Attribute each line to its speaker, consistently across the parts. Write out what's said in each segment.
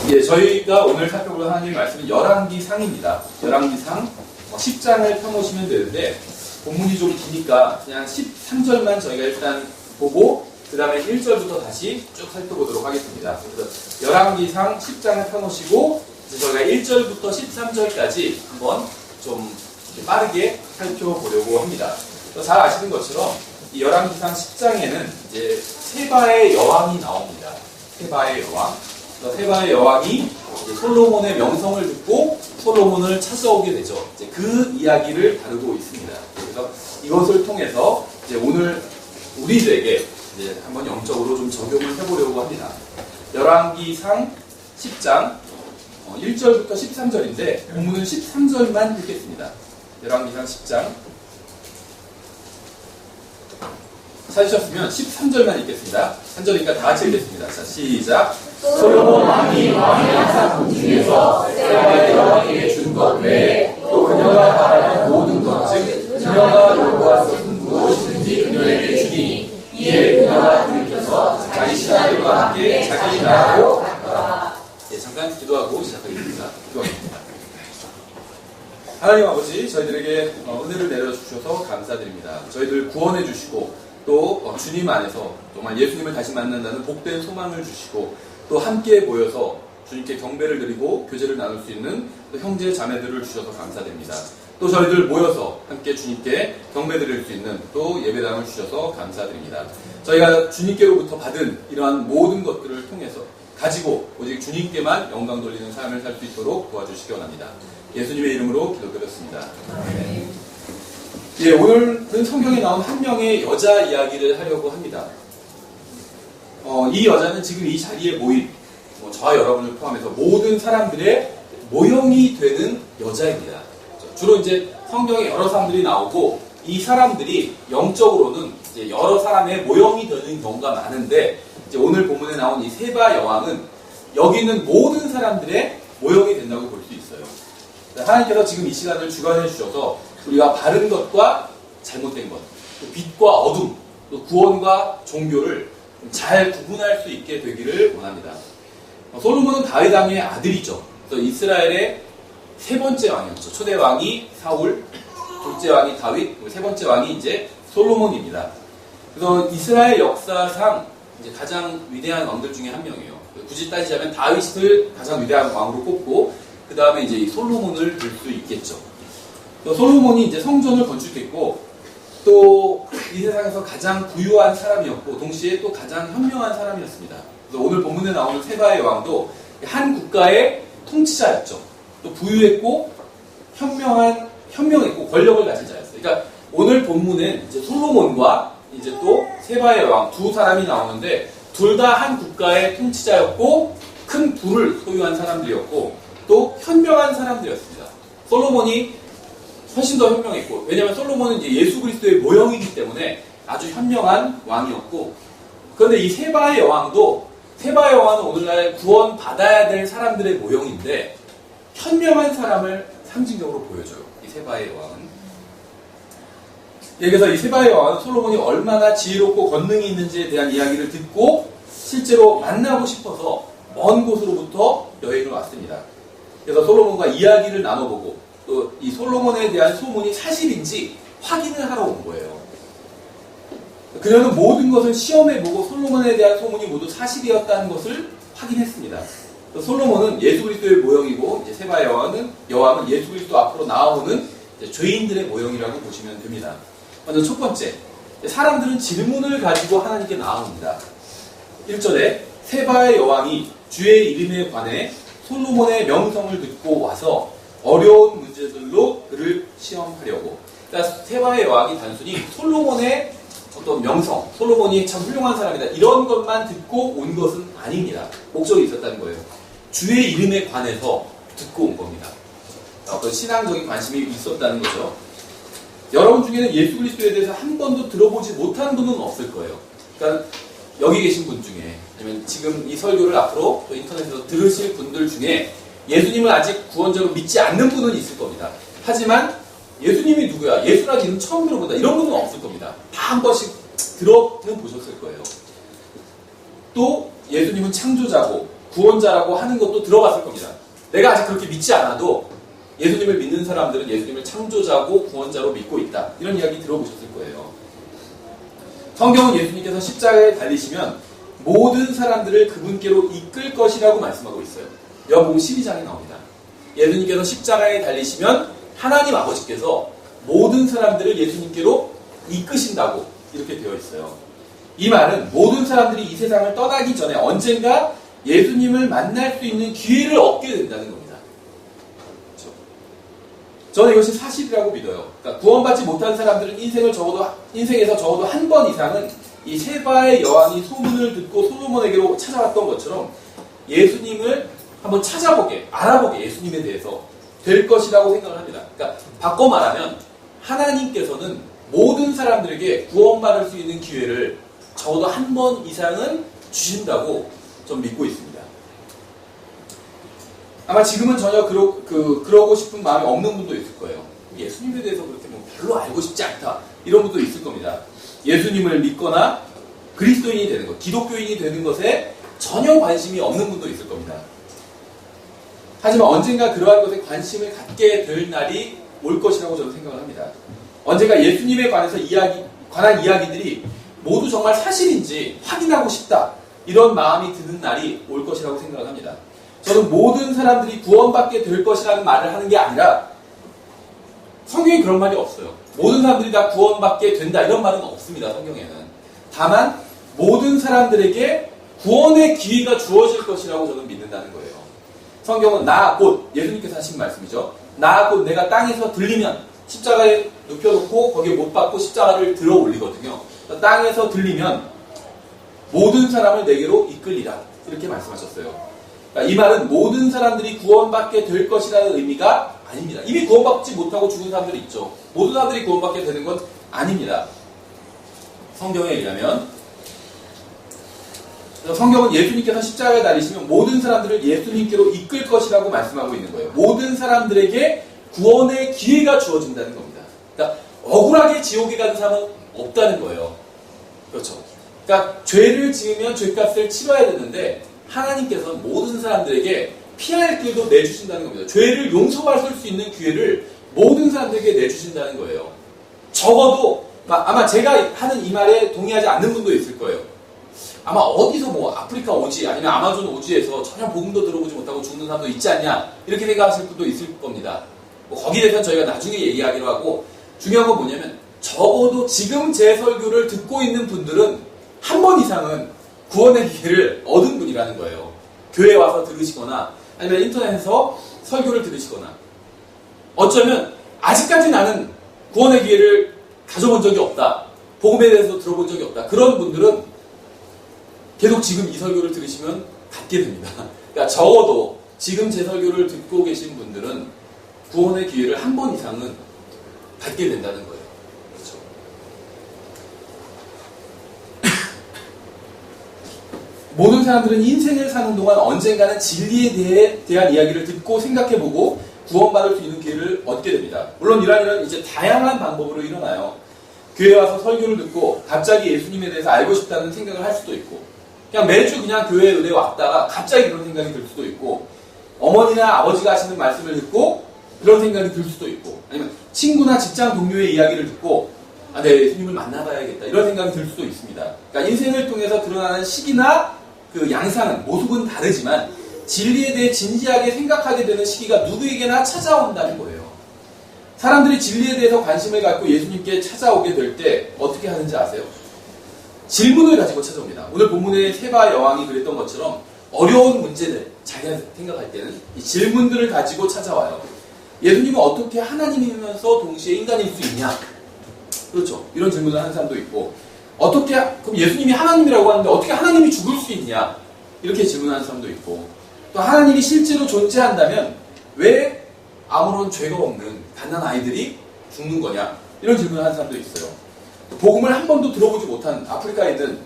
Speaker 1: 예, 저희가 오늘 살펴볼 하나님의 말씀은 열왕기상입니다. 열왕기상 10장을 펴놓으시면 되는데 본문이 좀 기니까 그냥 13절만 저희가 일단 보고 그 다음에 1절부터 다시 쭉 살펴보도록 하겠습니다. 그래서 열왕기상 10장을 펴놓으시고 저희가 1절부터 13절까지 한번 좀 빠르게 살펴보려고 합니다. 잘 아시는 것처럼 이 열왕기상 10장에는 이제 세바의 여왕이 나옵니다. 세바의 여왕. 세바의 여왕이 솔로몬의 명성을 듣고 솔로몬을 찾아오게 되죠. 이제 그 이야기를 다루고 있습니다. 그래서 이것을 통해서 이제 오늘 우리들에게 이제 한번 영적으로 좀 적용을 해보려고 합니다. 열왕기상 10장 1절부터 13절인데 본문은 13절만 읽겠습니다. 열왕기상 10장 찾으셨으면 13절만 읽겠습니다. 3절이니까 다 같이 읽겠습니다. 자, 시작.
Speaker 2: 솔로몬 왕이 왕의 항상 중에서 세바의 여왕에게 준 것 외에 또 그녀가 바라는 모든 것, 즉 그녀가 요구할 것은 무엇이든지 그녀에게 주니 이에 그녀가 돌이켜서 자기 신하들과 함께 자기 나라로 갔더라.
Speaker 1: 예, 잠깐 기도하고 시작하겠습니다. 기도하겠습니다. 하나님 아버지, 저희들에게 은혜를 내려주셔서 감사드립니다. 저희들 구원해 주시고 또 주님 안에서 정말 예수님을 다시 만난다는 복된 소망을 주시고 또 함께 모여서 주님께 경배를 드리고 교제를 나눌 수 있는 또 형제 자매들을 주셔서 감사드립니다. 또 저희들 모여서 함께 주님께 경배 드릴 수 있는 또 예배당을 주셔서 감사드립니다. 저희가 주님께로부터 받은 이러한 모든 것들을 통해서 가지고 오직 주님께만 영광 돌리는 삶을 살 수 있도록 도와주시기 원합니다. 예수님의 이름으로 기도드렸습니다. 아멘. 예, 오늘은 성경에 나온 한 명의 여자 이야기를 하려고 합니다. 이 여자는 지금 이 자리에 모인 저와 여러분을 포함해서 모든 사람들의 모형이 되는 여자입니다. 주로 이제 성경에 여러 사람들이 나오고 이 사람들이 영적으로는 이제 여러 사람의 모형이 되는 경우가 많은데 이제 오늘 본문에 나온 이 세바 여왕은 여기 있는 모든 사람들의 모형이 된다고 볼 수 있어요. 하나님께서 지금 이 시간을 주관해 주셔서 우리가 바른 것과 잘못된 것, 또 빛과 어둠, 또 구원과 종교를 잘 구분할 수 있게 되기를 원합니다. 솔로몬은 다윗 왕의 아들이죠. 그래서 이스라엘의 세 번째 왕이었죠. 초대 왕이 사울, 둘째 왕이 다윗, 세 번째 왕이 이제 솔로몬입니다. 그래서 이스라엘 역사상 이제 가장 위대한 왕들 중에 한 명이에요. 굳이 따지자면 다윗을 가장 위대한 왕으로 꼽고 그 다음에 이제 솔로몬을 들 수 있겠죠. 솔로몬이 이제 성전을 건축했고 또 이 세상에서 가장 부유한 사람이었고 동시에 또 가장 현명한 사람이었습니다. 그래서 오늘 본문에 나오는 세바의 왕도 한 국가의 통치자였죠. 또 부유했고 현명했고 권력을 가진 자였어요. 그러니까 오늘 본문은 이제 솔로몬과 이제 또 세바의 왕 두 사람이 나오는데 둘 다 한 국가의 통치자였고 큰 부를 소유한 사람들이었고 또 현명한 사람들이었습니다. 솔로몬이 훨씬 더 현명했고, 왜냐하면 솔로몬은 이제 예수 그리스도의 모형이기 때문에 아주 현명한 왕이었고, 그런데 이 세바의 여왕도, 세바의 여왕은 오늘날 구원 받아야 될 사람들의 모형인데 현명한 사람을 상징적으로 보여줘요. 이 세바의 여왕은. 그래서 이 세바의 여왕은 솔로몬이 얼마나 지혜롭고 권능이 있는지에 대한 이야기를 듣고 실제로 만나고 싶어서 먼 곳으로부터 여행을 왔습니다. 그래서 솔로몬과 이야기를 나눠보고 또 이 솔로몬에 대한 소문이 사실인지 확인을 하러 온 거예요. 그녀는 모든 것을 시험해보고 솔로몬에 대한 소문이 모두 사실이었다는 것을 확인했습니다. 솔로몬은 예수 그리스도의 모형이고 이제 세바의 여왕은 예수 그리스도 앞으로 나아오는 죄인들의 모형이라고 보시면 됩니다. 먼저 첫 번째, 사람들은 질문을 가지고 하나님께 나아옵니다. 1절에 세바의 여왕이 주의 이름에 관해 솔로몬의 명성을 듣고 와서 어려운 문제들로 그를 시험하려고. 그러니까 세바의 여왕이 단순히 솔로몬의 어떤 명성, 솔로몬이 참 훌륭한 사람이다 이런 것만 듣고 온 것은 아닙니다. 목적이 있었다는 거예요. 주의 이름에 관해서 듣고 온 겁니다. 어떤 신앙적인 관심이 있었다는 거죠. 여러분 중에는 예수 그리스도에 대해서 한 번도 들어보지 못한 분은 없을 거예요. 그러니까 여기 계신 분 중에 아니면 지금 이 설교를 앞으로 또 인터넷에서 들으실 분들 중에 예수님을 아직 구원적으로 믿지 않는 분은 있을 겁니다. 하지만 예수님이 누구야? 예수라는 이름 처음 들어본다. 이런 분은 없을 겁니다. 다 한 번씩 들어는 보셨을 거예요. 또 예수님은 창조자고 구원자라고 하는 것도 들어봤을 겁니다. 내가 아직 그렇게 믿지 않아도 예수님을 믿는 사람들은 예수님을 창조자고 구원자로 믿고 있다. 이런 이야기 들어보셨을 거예요. 성경은 예수님께서 십자가에 달리시면 모든 사람들을 그분께로 이끌 것이라고 말씀하고 있어요. 요한복음 12장에 나옵니다. 예수님께서 십자가에 달리시면 하나님 아버지께서 모든 사람들을 예수님께로 이끄신다고 이렇게 되어 있어요. 이 말은 모든 사람들이 이 세상을 떠나기 전에 언젠가 예수님을 만날 수 있는 기회를 얻게 된다는 겁니다. 그렇죠? 저는 이것이 사실이라고 믿어요. 그러니까 구원받지 못한 사람들은 인생에서 적어도 한 번 이상은 이 세바의 여왕이 소문을 듣고 솔로몬에게로 찾아왔던 것처럼 예수님을 한번 찾아보게, 알아보게, 예수님에 대해서 될 것이라고 생각을 합니다. 그러니까 바꿔 말하면 하나님께서는 모든 사람들에게 구원받을 수 있는 기회를 적어도 한 번 이상은 주신다고 좀 믿고 있습니다. 아마 지금은 전혀 그러고 싶은 마음이 없는 분도 있을 거예요. 예수님에 대해서 그렇게 뭐 별로 알고 싶지 않다. 이런 분도 있을 겁니다. 예수님을 믿거나 그리스도인이 되는 것, 기독교인이 되는 것에 전혀 관심이 없는 분도 있을 겁니다. 하지만 언젠가 그러한 것에 관심을 갖게 될 날이 올 것이라고 저는 생각을 합니다. 언젠가 예수님에 관한 이야기들이 모두 정말 사실인지 확인하고 싶다. 이런 마음이 드는 날이 올 것이라고 생각을 합니다. 저는 모든 사람들이 구원받게 될 것이라는 말을 하는 게 아니라 성경에 그런 말이 없어요. 모든 사람들이 다 구원받게 된다 이런 말은 없습니다. 성경에는. 다만 모든 사람들에게 구원의 기회가 주어질 것이라고 저는 믿는다는 거예요. 성경은 나 곧 예수님께서 하신 말씀이죠. 나 곧 내가 땅에서 들리면 십자가에 눕혀놓고 거기에 못 박고 십자가를 들어 올리거든요. 땅에서 들리면 모든 사람을 내게로 이끌리라 이렇게 말씀하셨어요. 그러니까 이 말은 모든 사람들이 구원받게 될 것이라는 의미가 아닙니다. 이미 구원받지 못하고 죽은 사람들이 있죠. 모든 사람들이 구원받게 되는 건 아닙니다. 성경에 의하면 성경은 예수님께서 십자가에 달리시면 모든 사람들을 예수님께로 이끌 것이라고 말씀하고 있는 거예요. 모든 사람들에게 구원의 기회가 주어진다는 겁니다. 그러니까 억울하게 지옥에 가는 사람은 없다는 거예요. 그렇죠. 그러니까 죄를 지으면 죄값을 치러야 되는데 하나님께서는 모든 사람들에게 피할 길도 내주신다는 겁니다. 죄를 용서받을 수 있는 기회를 모든 사람들에게 내주신다는 거예요. 적어도 아마 제가 하는 이 말에 동의하지 않는 분도 있을 거예요. 아마 어디서 뭐 아프리카 오지 아니면 아마존 오지에서 전혀 복음도 들어보지 못하고 죽는 사람도 있지 않냐 이렇게 생각하실 분도 있을 겁니다. 뭐 거기에 대해서는 저희가 나중에 얘기하기로 하고 중요한 건 뭐냐면 적어도 지금 제 설교를 듣고 있는 분들은 한 번 이상은 구원의 기회를 얻은 분이라는 거예요. 교회에 와서 들으시거나 아니면 인터넷에서 설교를 들으시거나 어쩌면 아직까지 나는 구원의 기회를 가져본 적이 없다. 복음에 대해서 들어본 적이 없다. 그런 분들은 계속 지금 이 설교를 들으시면 갖게 됩니다. 그러니까 적어도 지금 제 설교를 듣고 계신 분들은 구원의 기회를 한 번 이상은 갖게 된다는 거예요. 그렇죠? 모든 사람들은 인생을 사는 동안 언젠가는 진리에 대한 이야기를 듣고 생각해보고 구원받을 수 있는 기회를 얻게 됩니다. 물론 이런 일은 이제 다양한 방법으로 일어나요. 교회에 와서 설교를 듣고 갑자기 예수님에 대해서 알고 싶다는 생각을 할 수도 있고 그냥 매주 그냥 교회 의뢰에 왔다가 갑자기 그런 생각이 들 수도 있고 어머니나 아버지가 하시는 말씀을 듣고 그런 생각이 들 수도 있고 아니면 친구나 직장 동료의 이야기를 듣고 내 예수님을 만나봐야겠다 이런 생각이 들 수도 있습니다. 그러니까 인생을 통해서 드러나는 시기나 그 양상은 모습은 다르지만 진리에 대해 진지하게 생각하게 되는 시기가 누구에게나 찾아온다는 거예요. 사람들이 진리에 대해서 관심을 갖고 예수님께 찾아오게 될 때 어떻게 하는지 아세요? 질문을 가지고 찾아옵니다. 오늘 본문의 세바 여왕이 그랬던 것처럼 어려운 문제들, 자기가 생각할 때는 이 질문들을 가지고 찾아와요. 예수님은 어떻게 하나님이면서 동시에 인간일 수 있냐? 그렇죠. 이런 질문을 하는 사람도 있고 그럼 예수님이 하나님이라고 하는데 어떻게 하나님이 죽을 수 있냐? 이렇게 질문하는 사람도 있고 또 하나님이 실제로 존재한다면 왜 아무런 죄가 없는 갓난 아이들이 죽는 거냐? 이런 질문을 하는 사람도 있어요. 복음을 한 번도 들어보지 못한 아프리카에 있는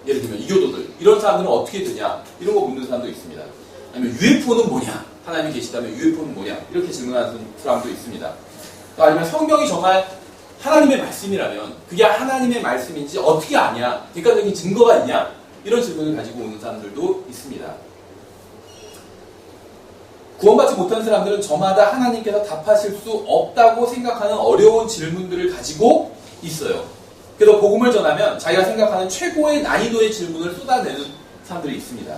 Speaker 1: 예를 들면 이교도들 이런 사람들은 어떻게 되냐? 이런 거 묻는 사람도 있습니다. 아니면 UFO는 뭐냐? 하나님이 계시다면 UFO는 뭐냐? 이렇게 질문하는 사람도 있습니다. 또 아니면 성경이 정말 하나님의 말씀이라면 그게 하나님의 말씀인지 어떻게 아냐? 객관적인 증거가 있냐? 이런 질문을 가지고 오는 사람들도 있습니다. 구원받지 못한 사람들은 저마다 하나님께서 답하실 수 없다고 생각하는 어려운 질문들을 가지고 있어요. 그래서 복음을 전하면 자기가 생각하는 최고의 난이도의 질문을 쏟아내는 사람들이 있습니다.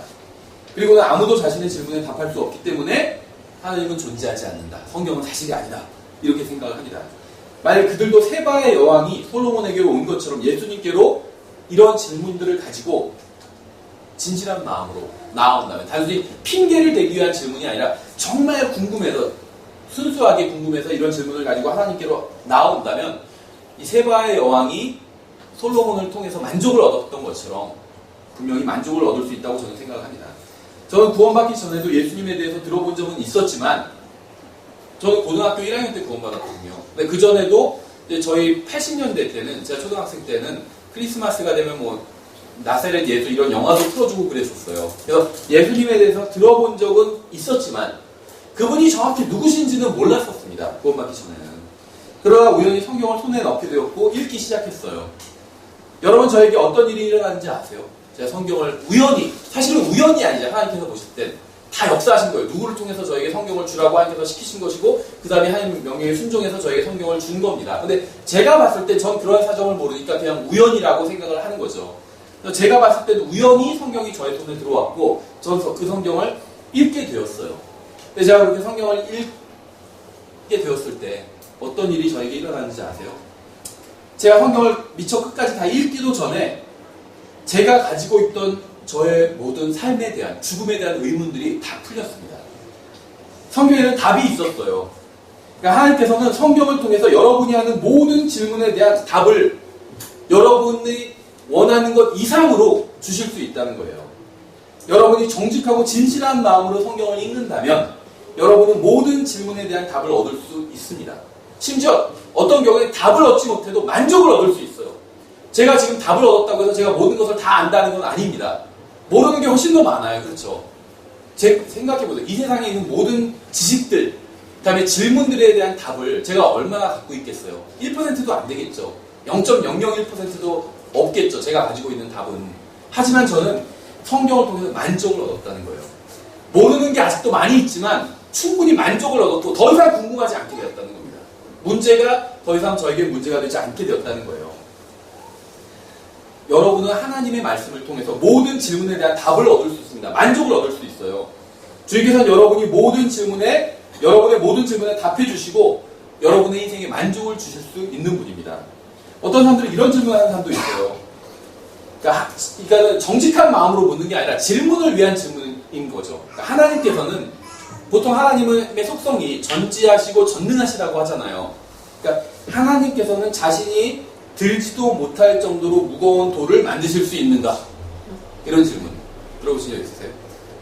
Speaker 1: 그리고는 아무도 자신의 질문에 답할 수 없기 때문에 하나님은 존재하지 않는다. 성경은 사실이 아니다. 이렇게 생각을 합니다. 만약 그들도 세바의 여왕이 솔로몬에게로 온 것처럼 예수님께로 이런 질문들을 가지고 진실한 마음으로 나아온다면, 단순히 핑계를 대기 위한 질문이 아니라 정말 궁금해서, 순수하게 궁금해서 이런 질문을 가지고 하나님께로 나아온다면 이 세바의 여왕이 솔로몬을 통해서 만족을 얻었던 것처럼 분명히 만족을 얻을 수 있다고 저는 생각을 합니다. 저는 구원받기 전에도 예수님에 대해서 들어본 적은 있었지만 저는 고등학교 1학년 때 구원받았거든요. 근데 그 전에도 이제 저희 80년대 때는, 제가 초등학생 때는 크리스마스가 되면 뭐 나사렛 예수 이런 영화도 틀어주고 그랬었어요. 그래서 예수님에 대해서 들어본 적은 있었지만 그분이 정확히 누구신지는 몰랐었습니다. 구원받기 전에는. 그러다 우연히 성경을 손에 넣게 되었고 읽기 시작했어요. 여러분, 저에게 어떤 일이 일어나는지 아세요? 제가 성경을 우연히, 사실은 우연이 아니죠. 하나님께서 보실 땐 다 역사하신 거예요. 누구를 통해서 저에게 성경을 주라고 하나님께서 시키신 것이고 그 다음에 하나님 명령에 순종해서 저에게 성경을 준 겁니다. 근데 제가 봤을 때 전 그런 사정을 모르니까 그냥 우연이라고 생각을 하는 거죠. 제가 봤을 때는 우연히 성경이 저의 손에 들어왔고 저는 그 성경을 읽게 되었어요. 근데 제가 그렇게 성경을 읽게 되었을 때 어떤 일이 저에게 일어나는지 아세요? 제가 성경을 미처 끝까지 다 읽기도 전에 제가 가지고 있던 저의 모든 삶에 대한, 죽음에 대한 의문들이 다 풀렸습니다. 성경에는 답이 있었어요. 그러니까 하나님께서는 성경을 통해서 여러분이 하는 모든 질문에 대한 답을 여러분이 원하는 것 이상으로 주실 수 있다는 거예요. 여러분이 정직하고 진실한 마음으로 성경을 읽는다면 여러분은 모든 질문에 대한 답을 얻을 수 있습니다. 심지어 어떤 경우에 답을 얻지 못해도 만족을 얻을 수 있어요. 제가 지금 답을 얻었다고 해서 제가 모든 것을 다 안다는 건 아닙니다. 모르는 게 훨씬 더 많아요. 그렇죠? 생각해보세요. 이 세상에 있는 모든 지식들, 그 다음에 질문들에 대한 답을 제가 얼마나 갖고 있겠어요? 1%도 안 되겠죠. 0.001%도 없겠죠. 제가 가지고 있는 답은. 하지만 저는 성경을 통해서 만족을 얻었다는 거예요. 모르는 게 아직도 많이 있지만 충분히 만족을 얻었고 더 이상 궁금하지 않게 되었다는 겁니다. 문제가 더 이상 저에게 문제가 되지 않게 되었다는 거예요. 여러분은 하나님의 말씀을 통해서 모든 질문에 대한 답을 얻을 수 있습니다. 만족을 얻을 수 있어요. 주님께서는 여러분의 모든 질문에 답해 주시고 여러분의 인생에 만족을 주실 수 있는 분입니다. 어떤 사람들은 이런 질문을 하는 사람도 있어요. 그러니까 정직한 마음으로 묻는 게 아니라 질문을 위한 질문인 거죠. 그러니까 하나님께서는, 보통 하나님의 속성이 전지하시고 전능하시다고 하잖아요. 그러니까 하나님께서는 자신이 들지도 못할 정도로 무거운 돌을 만드실 수 있는가? 이런 질문 들어보신 적 있으세요?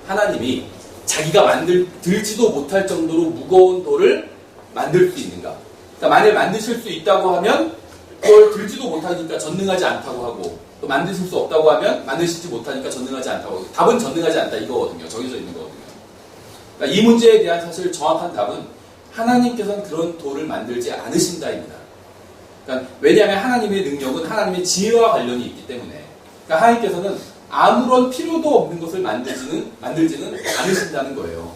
Speaker 1: 하나님이 자기가 들지도 못할 정도로 무거운 돌을 만들 수 있는가? 그러니까 만일 만드실 수 있다고 하면 그걸 들지도 못하니까 전능하지 않다고 하고, 또 만드실 수 없다고 하면 만드시지 못하니까 전능하지 않다고 하고, 답은 전능하지 않다 이거거든요. 정해져 있는 거거든요. 그러니까 이 문제에 대한 사실 정확한 답은 하나님께서는 그런 돌을 만들지 않으신다입니다. 그러니까 왜냐하면 하나님의 능력은 하나님의 지혜와 관련이 있기 때문에, 그러니까 하나님께서는 아무런 필요도 없는 것을 만들지는 않으신다는 거예요.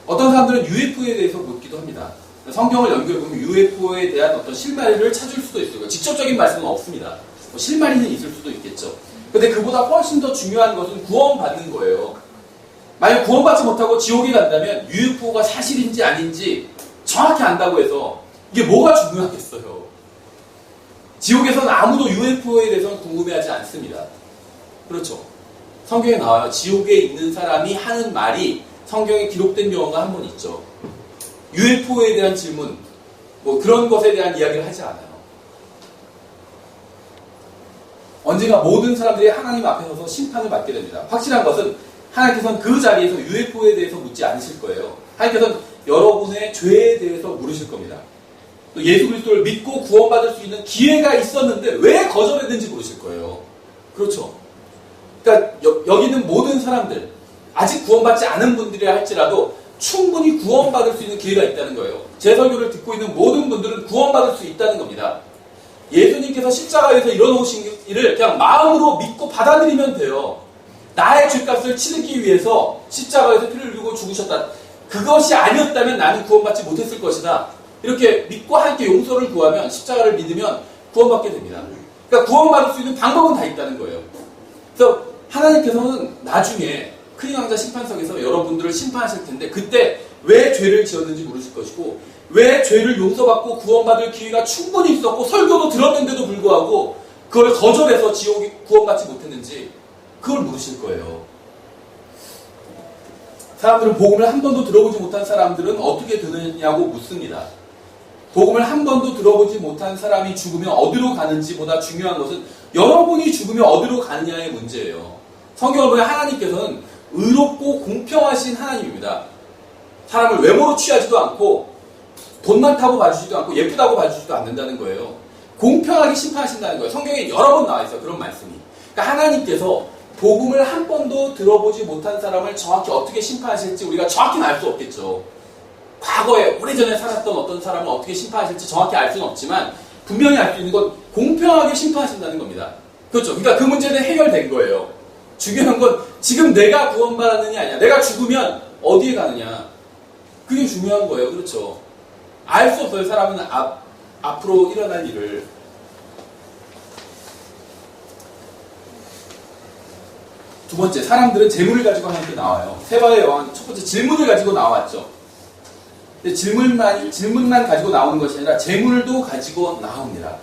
Speaker 1: 어떤 사람들은 UFO에 대해서 묻기도 합니다. 성경을 연구해보면 UFO에 대한 어떤 실마리를 찾을 수도 있어요. 직접적인 말씀은 없습니다. 뭐 실마리는 있을 수도 있겠죠. 근데 그보다 훨씬 더 중요한 것은 구원받는 거예요. 만약 구원받지 못하고 지옥에 간다면 UFO가 사실인지 아닌지 정확히 안다고 해서 이게 뭐가 중요하겠어요. 지옥에서는 아무도 UFO에 대해서는 궁금해하지 않습니다. 그렇죠. 성경에 나와요. 지옥에 있는 사람이 하는 말이 성경에 기록된 경우가 한 번 있죠. UFO에 대한 질문, 뭐 그런 것에 대한 이야기를 하지 않아요. 언젠가 모든 사람들이 하나님 앞에 서서 심판을 받게 됩니다. 확실한 것은 하나님께서는 그 자리에서 UFO에 대해서 묻지 않으실 거예요. 하나님께서는 여러분의 죄에 대해서 물으실 겁니다. 또 예수 그리스도를 믿고 구원받을 수 있는 기회가 있었는데 왜 거절했는지 물으실 거예요. 그렇죠. 그러니까 여기 있는 모든 사람들, 아직 구원받지 않은 분들이라 할지라도 충분히 구원받을 수 있는 기회가 있다는 거예요. 제 설교를 듣고 있는 모든 분들은 구원받을 수 있다는 겁니다. 예수님께서 십자가에서 일어나신 일을 그냥 마음으로 믿고 받아들이면 돼요. 나의 죄값을 치르기 위해서 십자가에서 피를 흘리고 죽으셨다. 그것이 아니었다면 나는 구원받지 못했을 것이다. 이렇게 믿고 함께 용서를 구하면, 십자가를 믿으면 구원받게 됩니다. 그러니까 구원받을 수 있는 방법은 다 있다는 거예요. 그래서 하나님께서는 나중에 큰 왕자 심판석에서 여러분들을 심판하실 텐데, 그때 왜 죄를 지었는지 물으실 것이고, 왜 죄를 용서받고 구원받을 기회가 충분히 있었고 설교도 들었는데도 불구하고 그걸 거절해서 지옥에 구원받지 못했는지 그걸 물으실 거예요. 사람들은 복음을 한 번도 들어보지 못한 사람들은 어떻게 되느냐고 묻습니다. 복음을 한 번도 들어보지 못한 사람이 죽으면 어디로 가는지 보다 중요한 것은 여러분이 죽으면 어디로 가느냐의 문제예요. 성경을 보면 하나님께서는 의롭고 공평하신 하나님입니다. 사람을 외모로 취하지도 않고 돈 많다고 봐주지도 않고 예쁘다고 봐주지도 않는다는 거예요. 공평하게 심판하신다는 거예요. 성경에 여러 번 나와 있어요. 그런 말씀이. 그러니까 하나님께서 복음을 한 번도 들어보지 못한 사람을 정확히 어떻게 심판하실지 우리가 정확히는 알 수 없겠죠. 과거에 오래전에 살았던 어떤 사람을 어떻게 심판하실지 정확히 알 수는 없지만 분명히 알 수 있는 건 공평하게 심판하신다는 겁니다. 그렇죠. 그러니까 그 문제는 해결된 거예요. 중요한 건 지금 내가 구원받느냐 아니냐. 내가 죽으면 어디에 가느냐. 그게 중요한 거예요. 그렇죠. 알 수 없어요. 사람은 앞으로 일어날 일을. 두 번째, 사람들은 재물을 가지고 하나님께 나와요. 세바의 여왕 첫 번째 질문을 가지고 나왔죠. 근데 질문만 가지고 나오는 것이 아니라 재물도 가지고 나옵니다.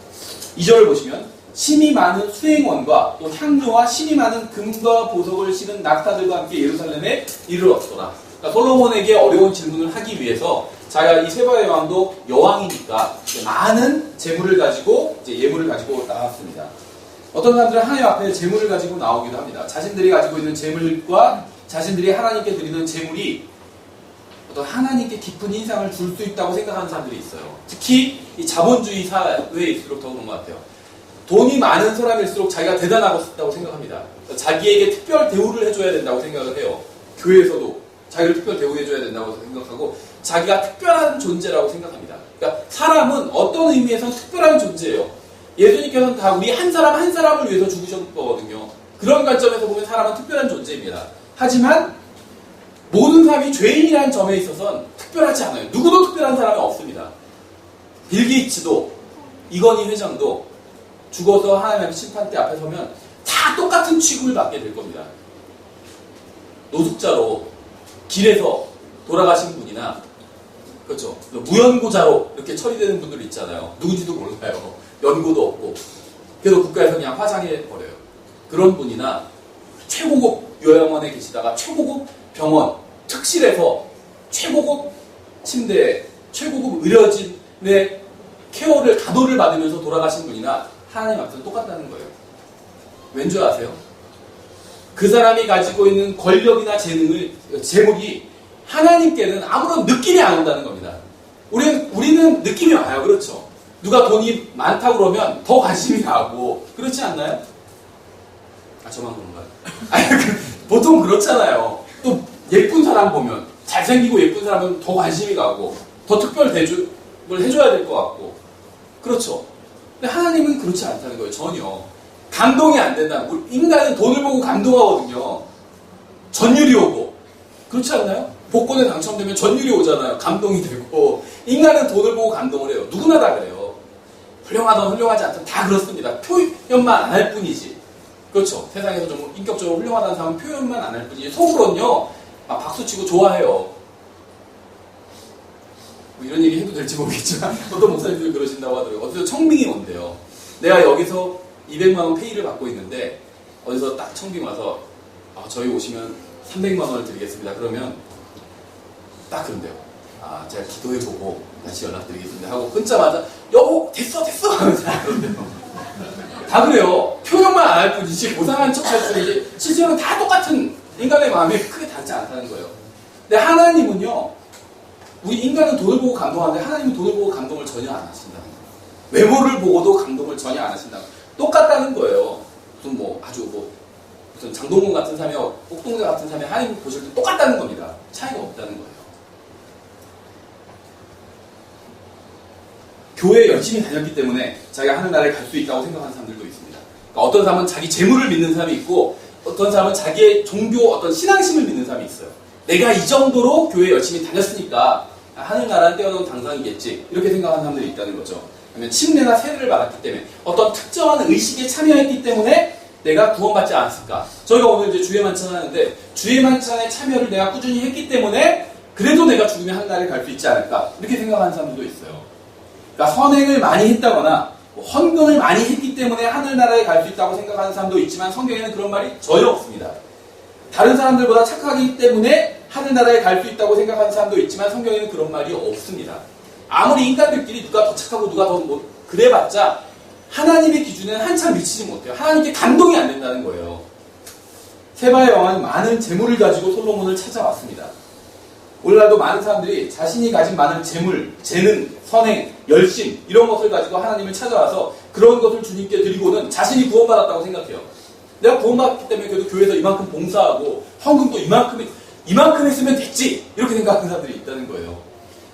Speaker 1: 2절을 보시면 심이 많은 수행원과 또 향료와 심이 많은 금과 보석을 실은 낙타들과 함께 예루살렘에 이르렀더라. 그러니까 솔로몬에게 어려운 질문을 하기 위해서 자기가 이 세바의 왕도 여왕이니까 많은 재물을 가지고 이제 예물을 가지고 나왔습니다. 어떤 사람들은 하나님 앞에 재물을 가지고 나오기도 합니다. 자신들이 가지고 있는 재물과 자신들이 하나님께 드리는 재물이 어떤 하나님께 깊은 인상을 줄 수 있다고 생각하는 사람들이 있어요. 특히 이 자본주의 사회일수록 더 그런 것 같아요. 돈이 많은 사람일수록 자기가 대단하고 싶다고 생각합니다. 자기에게 특별 대우를 해줘야 된다고 생각을 해요. 교회에서도 자기를 특별 대우해줘야 된다고 생각하고 자기가 특별한 존재라고 생각합니다. 그러니까 사람은 어떤 의미에서 특별한 존재예요. 예수님께서는 다 우리 한 사람 한 사람을 위해서 죽으셨을 거거든요. 그런 관점에서 보면 사람은 특별한 존재입니다. 하지만 모든 사람이 죄인이라는 점에 있어서는 특별하지 않아요. 누구도 특별한 사람이 없습니다. 빌 게이츠도 이건희 회장도 죽어서 하나님의 심판대 앞에 서면 다 똑같은 취급을 받게 될 겁니다. 노숙자로 길에서 돌아가신 분이나 그렇죠. 무연고자로 이렇게 처리되는 분들 있잖아요. 누군지도 몰라요. 연고도 없고 그래서 국가에서 그냥 화장해 버려요. 그런 분이나 최고급 요양원에 계시다가 최고급 병원, 특실에서 최고급 침대에 최고급 의료진의 케어를 가도를 받으면서 돌아가신 분이나 하나님 앞에서 똑같다는 거예요. 왠지 아세요? 그 사람이 가지고 있는 권력이나 재물이 하나님께는 아무런 느낌이 안 온다는 겁니다. 우리는 느낌이 와요. 그렇죠? 누가 돈이 많다고 그러면 더 관심이 가고 그렇지 않나요? 아 저만 그런가요? 아니, 보통 그렇잖아요. 또 예쁜 사람 보면 잘생기고 예쁜 사람은 더 관심이 가고 더 특별 대접을 해줘야 될 것 같고 그렇죠. 근데 하나님은 그렇지 않다는 거예요. 전혀. 감동이 안 된다. 인간은 돈을 보고 감동하거든요. 전율이 오고 그렇지 않나요? 복권에 당첨되면 전율이 오잖아요. 감동이 되고 인간은 돈을 보고 감동을 해요. 누구나 다 그래요. 훌륭하든 훌륭하지 않든 다 그렇습니다. 표현만 안 할 뿐이지. 그렇죠. 세상에서 좀 인격적으로 훌륭하다는 사람은 표현만 안 할 뿐이지 속으로는요 막 박수치고 좋아해요. 뭐 이런 얘기 해도 될지 모르겠지만 어떤 목사님들 그러신다고 하더라고요. 어디서 청빙이 온대요. 내가 여기서 200만 원 페이를 받고 있는데 어디서 딱 청빙 와서 저희 오시면 300만 원을 드리겠습니다. 그러면 딱 그런데요. 제가 기도해보고 다시 연락드리겠습니다 하고 끊자마자 여보 됐어 하면서 그런데요. 다 그래요. 표현만 안 할 뿐이지 고상한 척 할 뿐이지 실제로는 다 똑같은 인간의 마음이 크게 다르지 않다는 거예요. 근데 하나님은요 우리 인간은 돈을 보고 감동하는데 하나님은 돈을 보고 감동을 전혀 안 하신다는 거예요. 외모를 보고도 감동을 전혀 안 하신다는 거예요. 똑같다는 거예요. 무슨 무슨 장동건 같은 사람이 옥동자 같은 사람이 하나님 보실 때 똑같다는 겁니다. 차이가 없다는 거예요. 교회에 열심히 다녔기 때문에 자기가 하늘나라에 갈 수 있다고 생각하는 사람들도 있습니다. 그러니까 어떤 사람은 자기 재물을 믿는 사람이 있고 어떤 사람은 자기의 종교 어떤 신앙심을 믿는 사람이 있어요. 내가 이 정도로 교회 열심히 다녔으니까 하늘나라는 떼어놓은 당상이겠지 이렇게 생각하는 사람들이 있다는 거죠. 아니면 침례나 세례를 받았기 때문에 어떤 특정한 의식에 참여했기 때문에 내가 구원받지 않았을까. 저희가 오늘 이제 주의 만찬 하는데 주의 만찬에 참여를 내가 꾸준히 했기 때문에 그래도 내가 죽으면 하늘나라에 갈 수 있지 않을까 이렇게 생각하는 사람들도 있어요. 그러니까 선행을 많이 했다거나 헌금을 많이 했기 때문에 하늘나라에 갈 수 있다고 생각하는 사람도 있지만 성경에는 그런 말이 전혀 없습니다. 다른 사람들보다 착하기 때문에 하늘나라에 갈 수 있다고 생각하는 사람도 있지만 성경에는 그런 말이 없습니다. 아무리 인간들끼리 누가 더 착하고 누가 더 그래봤자 하나님의 기준에는 한참 미치지 못해요. 하나님께 감동이 안 된다는 거예요. 세바의 왕은 많은 재물을 가지고 솔로몬을 찾아왔습니다. 오늘날도 많은 사람들이 자신이 가진 많은 재물, 재능, 선행, 열심 이런 것을 가지고 하나님을 찾아와서 그런 것을 주님께 드리고는 자신이 구원받았다고 생각해요. 내가 구원받았기 때문에 그래도 교회에서 이만큼 봉사하고 헌금도 이만큼 했으면 됐지 이렇게 생각하는 사람들이 있다는 거예요.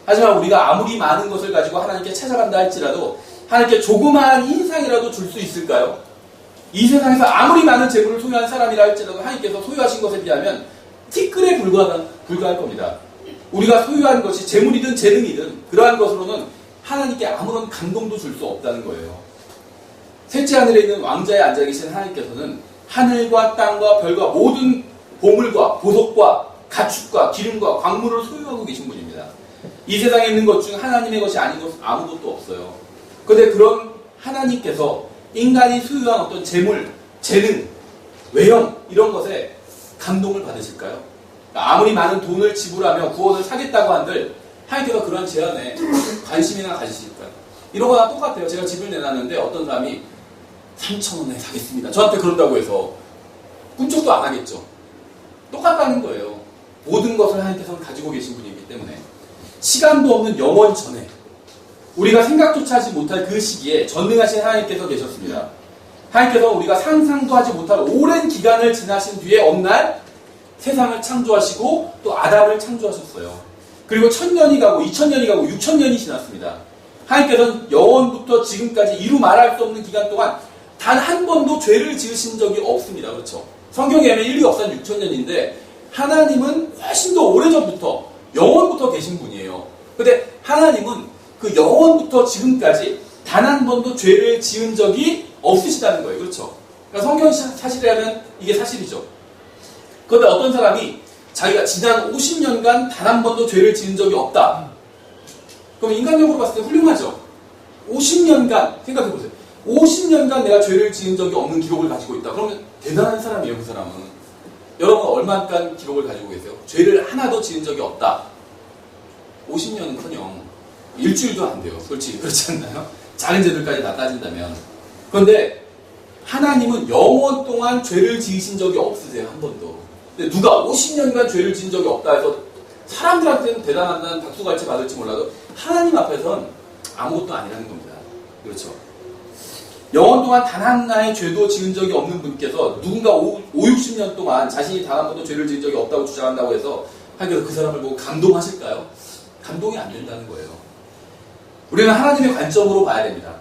Speaker 1: 하지만 우리가 아무리 많은 것을 가지고 하나님께 찾아간다 할지라도 하나님께 조그마한 인상이라도 줄 수 있을까요? 이 세상에서 아무리 많은 재물을 소유한 사람이라 할지라도 하나님께서 소유하신 것에 비하면 티끌에 불과할 겁니다. 우리가 소유한 것이 재물이든 재능이든 그러한 것으로는 하나님께 아무런 감동도 줄 수 없다는 거예요. 셋째 하늘에 있는 왕자에 앉아 계신 하나님께서는 하늘과 땅과 별과 모든 보물과 보석과 가축과 기름과 광물을 소유하고 계신 분입니다. 이 세상에 있는 것 중 하나님의 것이 아닌 것은 아무것도 없어요. 그런데 그런 하나님께서 인간이 소유한 어떤 재물, 재능, 외형 이런 것에 감동을 받으실까요? 아무리 많은 돈을 지불하며 구원을 사겠다고 한들 하나님께서 그러한 제안에 관심이나 가지실까요? 이런 거랑 똑같아요. 제가 집을 내놨는데 어떤 사람이 3,000원에 사겠습니다. 저한테 그런다고 해서 꿈쩍도 안 하겠죠. 똑같다는 거예요. 모든 것을 하나님께서는 가지고 계신 분이기 때문에 시간도 없는 영원 전에 우리가 생각조차 하지 못할 그 시기에 전능하신 하나님께서 계셨습니다. 하나님께서 우리가 상상도 하지 못할 오랜 기간을 지나신 뒤에 어느 날 세상을 창조하시고 또 아담을 창조하셨어요. 그리고 1000년이 가고 2000년이 가고 6000년이 지났습니다. 하나님께서는 영원부터 지금까지 이루 말할 수 없는 기간 동안 단 한 번도 죄를 지으신 적이 없습니다. 그렇죠? 성경에 의하면 인류 역사는 6000년인데 하나님은 훨씬 더 오래전부터 영원부터 계신 분이에요. 근데 하나님은 그 영원부터 지금까지 단 한 번도 죄를 지은 적이 없으시다는 거예요. 그렇죠? 그러니까 성경 사실이라면 이게 사실이죠. 그런데 어떤 사람이 자기가 지난 50년간 단 한 번도 죄를 지은 적이 없다. 그럼 인간적으로 봤을 때 훌륭하죠. 50년간 생각해보세요. 50년간 내가 죄를 지은 적이 없는 기록을 가지고 있다. 그러면 대단한 사람이에요. 그 사람은. 여러분 얼마간 기록을 가지고 계세요? 죄를 하나도 지은 적이 없다. 50년은커녕 일주일도 안 돼요. 솔직히 그렇지 않나요? 작은 죄들까지 다 따진다면. 그런데 하나님은 영원 동안 죄를 지으신 적이 없으세요. 한 번도. 근데 누가 50년간 죄를 지은 적이 없다 해서 사람들한테는 대단하다는 박수갈채 받을지 몰라도 하나님 앞에서는 아무것도 아니라는 겁니다. 그렇죠? 영원 동안 단 하나의 죄도 지은 적이 없는 분께서 누군가 60년 동안 자신이 단 한 번도 죄를 지은 적이 없다고 주장한다고 해서 하나님께서 그 사람을 보고 감동하실까요? 감동이 안 된다는 거예요. 우리는 하나님의 관점으로 봐야 됩니다.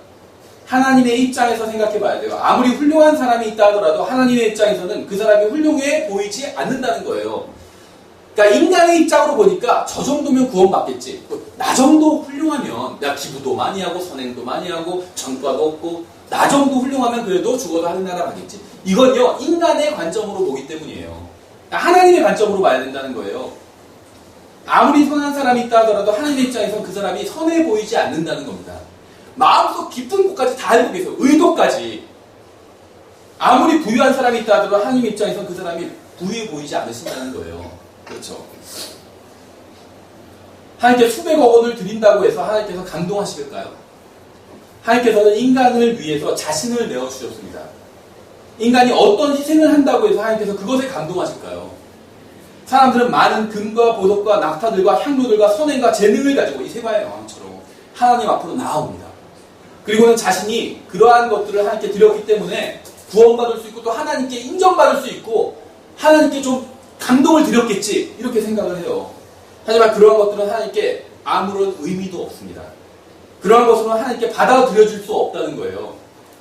Speaker 1: 하나님의 입장에서 생각해 봐야 돼요. 아무리 훌륭한 사람이 있다 하더라도 하나님의 입장에서는 그 사람이 훌륭해 보이지 않는다는 거예요. 그러니까 인간의 입장으로 보니까 저 정도면 구원받겠지. 나 정도 훌륭하면 내가 기부도 많이 하고 선행도 많이 하고 전과도 없고 나 정도 훌륭하면 그래도 죽어도 하늘나라 가겠지. 이건요 인간의 관점으로 보기 때문이에요. 그러니까 하나님의 관점으로 봐야 된다는 거예요. 아무리 선한 사람이 있다 하더라도 하나님의 입장에서는 그 사람이 선해 보이지 않는다는 겁니다. 마음속 깊은 곳까지 다 알고 계세요. 의도까지. 아무리 부유한 사람이 있다 하더라도 하나님 입장에서는 그 사람이 부유해 보이지 않으신다는 거예요. 그렇죠. 하나님께 수백억 원을 드린다고 해서 하나님께서 감동하시겠까요? 하나님께서는 인간을 위해서 자신을 내어주셨습니다. 인간이 어떤 희생을 한다고 해서 하나님께서 그것에 감동하실까요? 사람들은 많은 금과 보석과 낙타들과 향료들과 선행과 재능을 가지고 이 세바의 왕처럼 하나님 앞으로 나아옵니다. 그리고는 자신이 그러한 것들을 하나님께 드렸기 때문에 구원받을 수 있고 또 하나님께 인정받을 수 있고 하나님께 좀 감동을 드렸겠지 이렇게 생각을 해요. 하지만 그러한 것들은 하나님께 아무런 의미도 없습니다. 그러한 것으로 하나님께 받아들여질 수 없다는 거예요.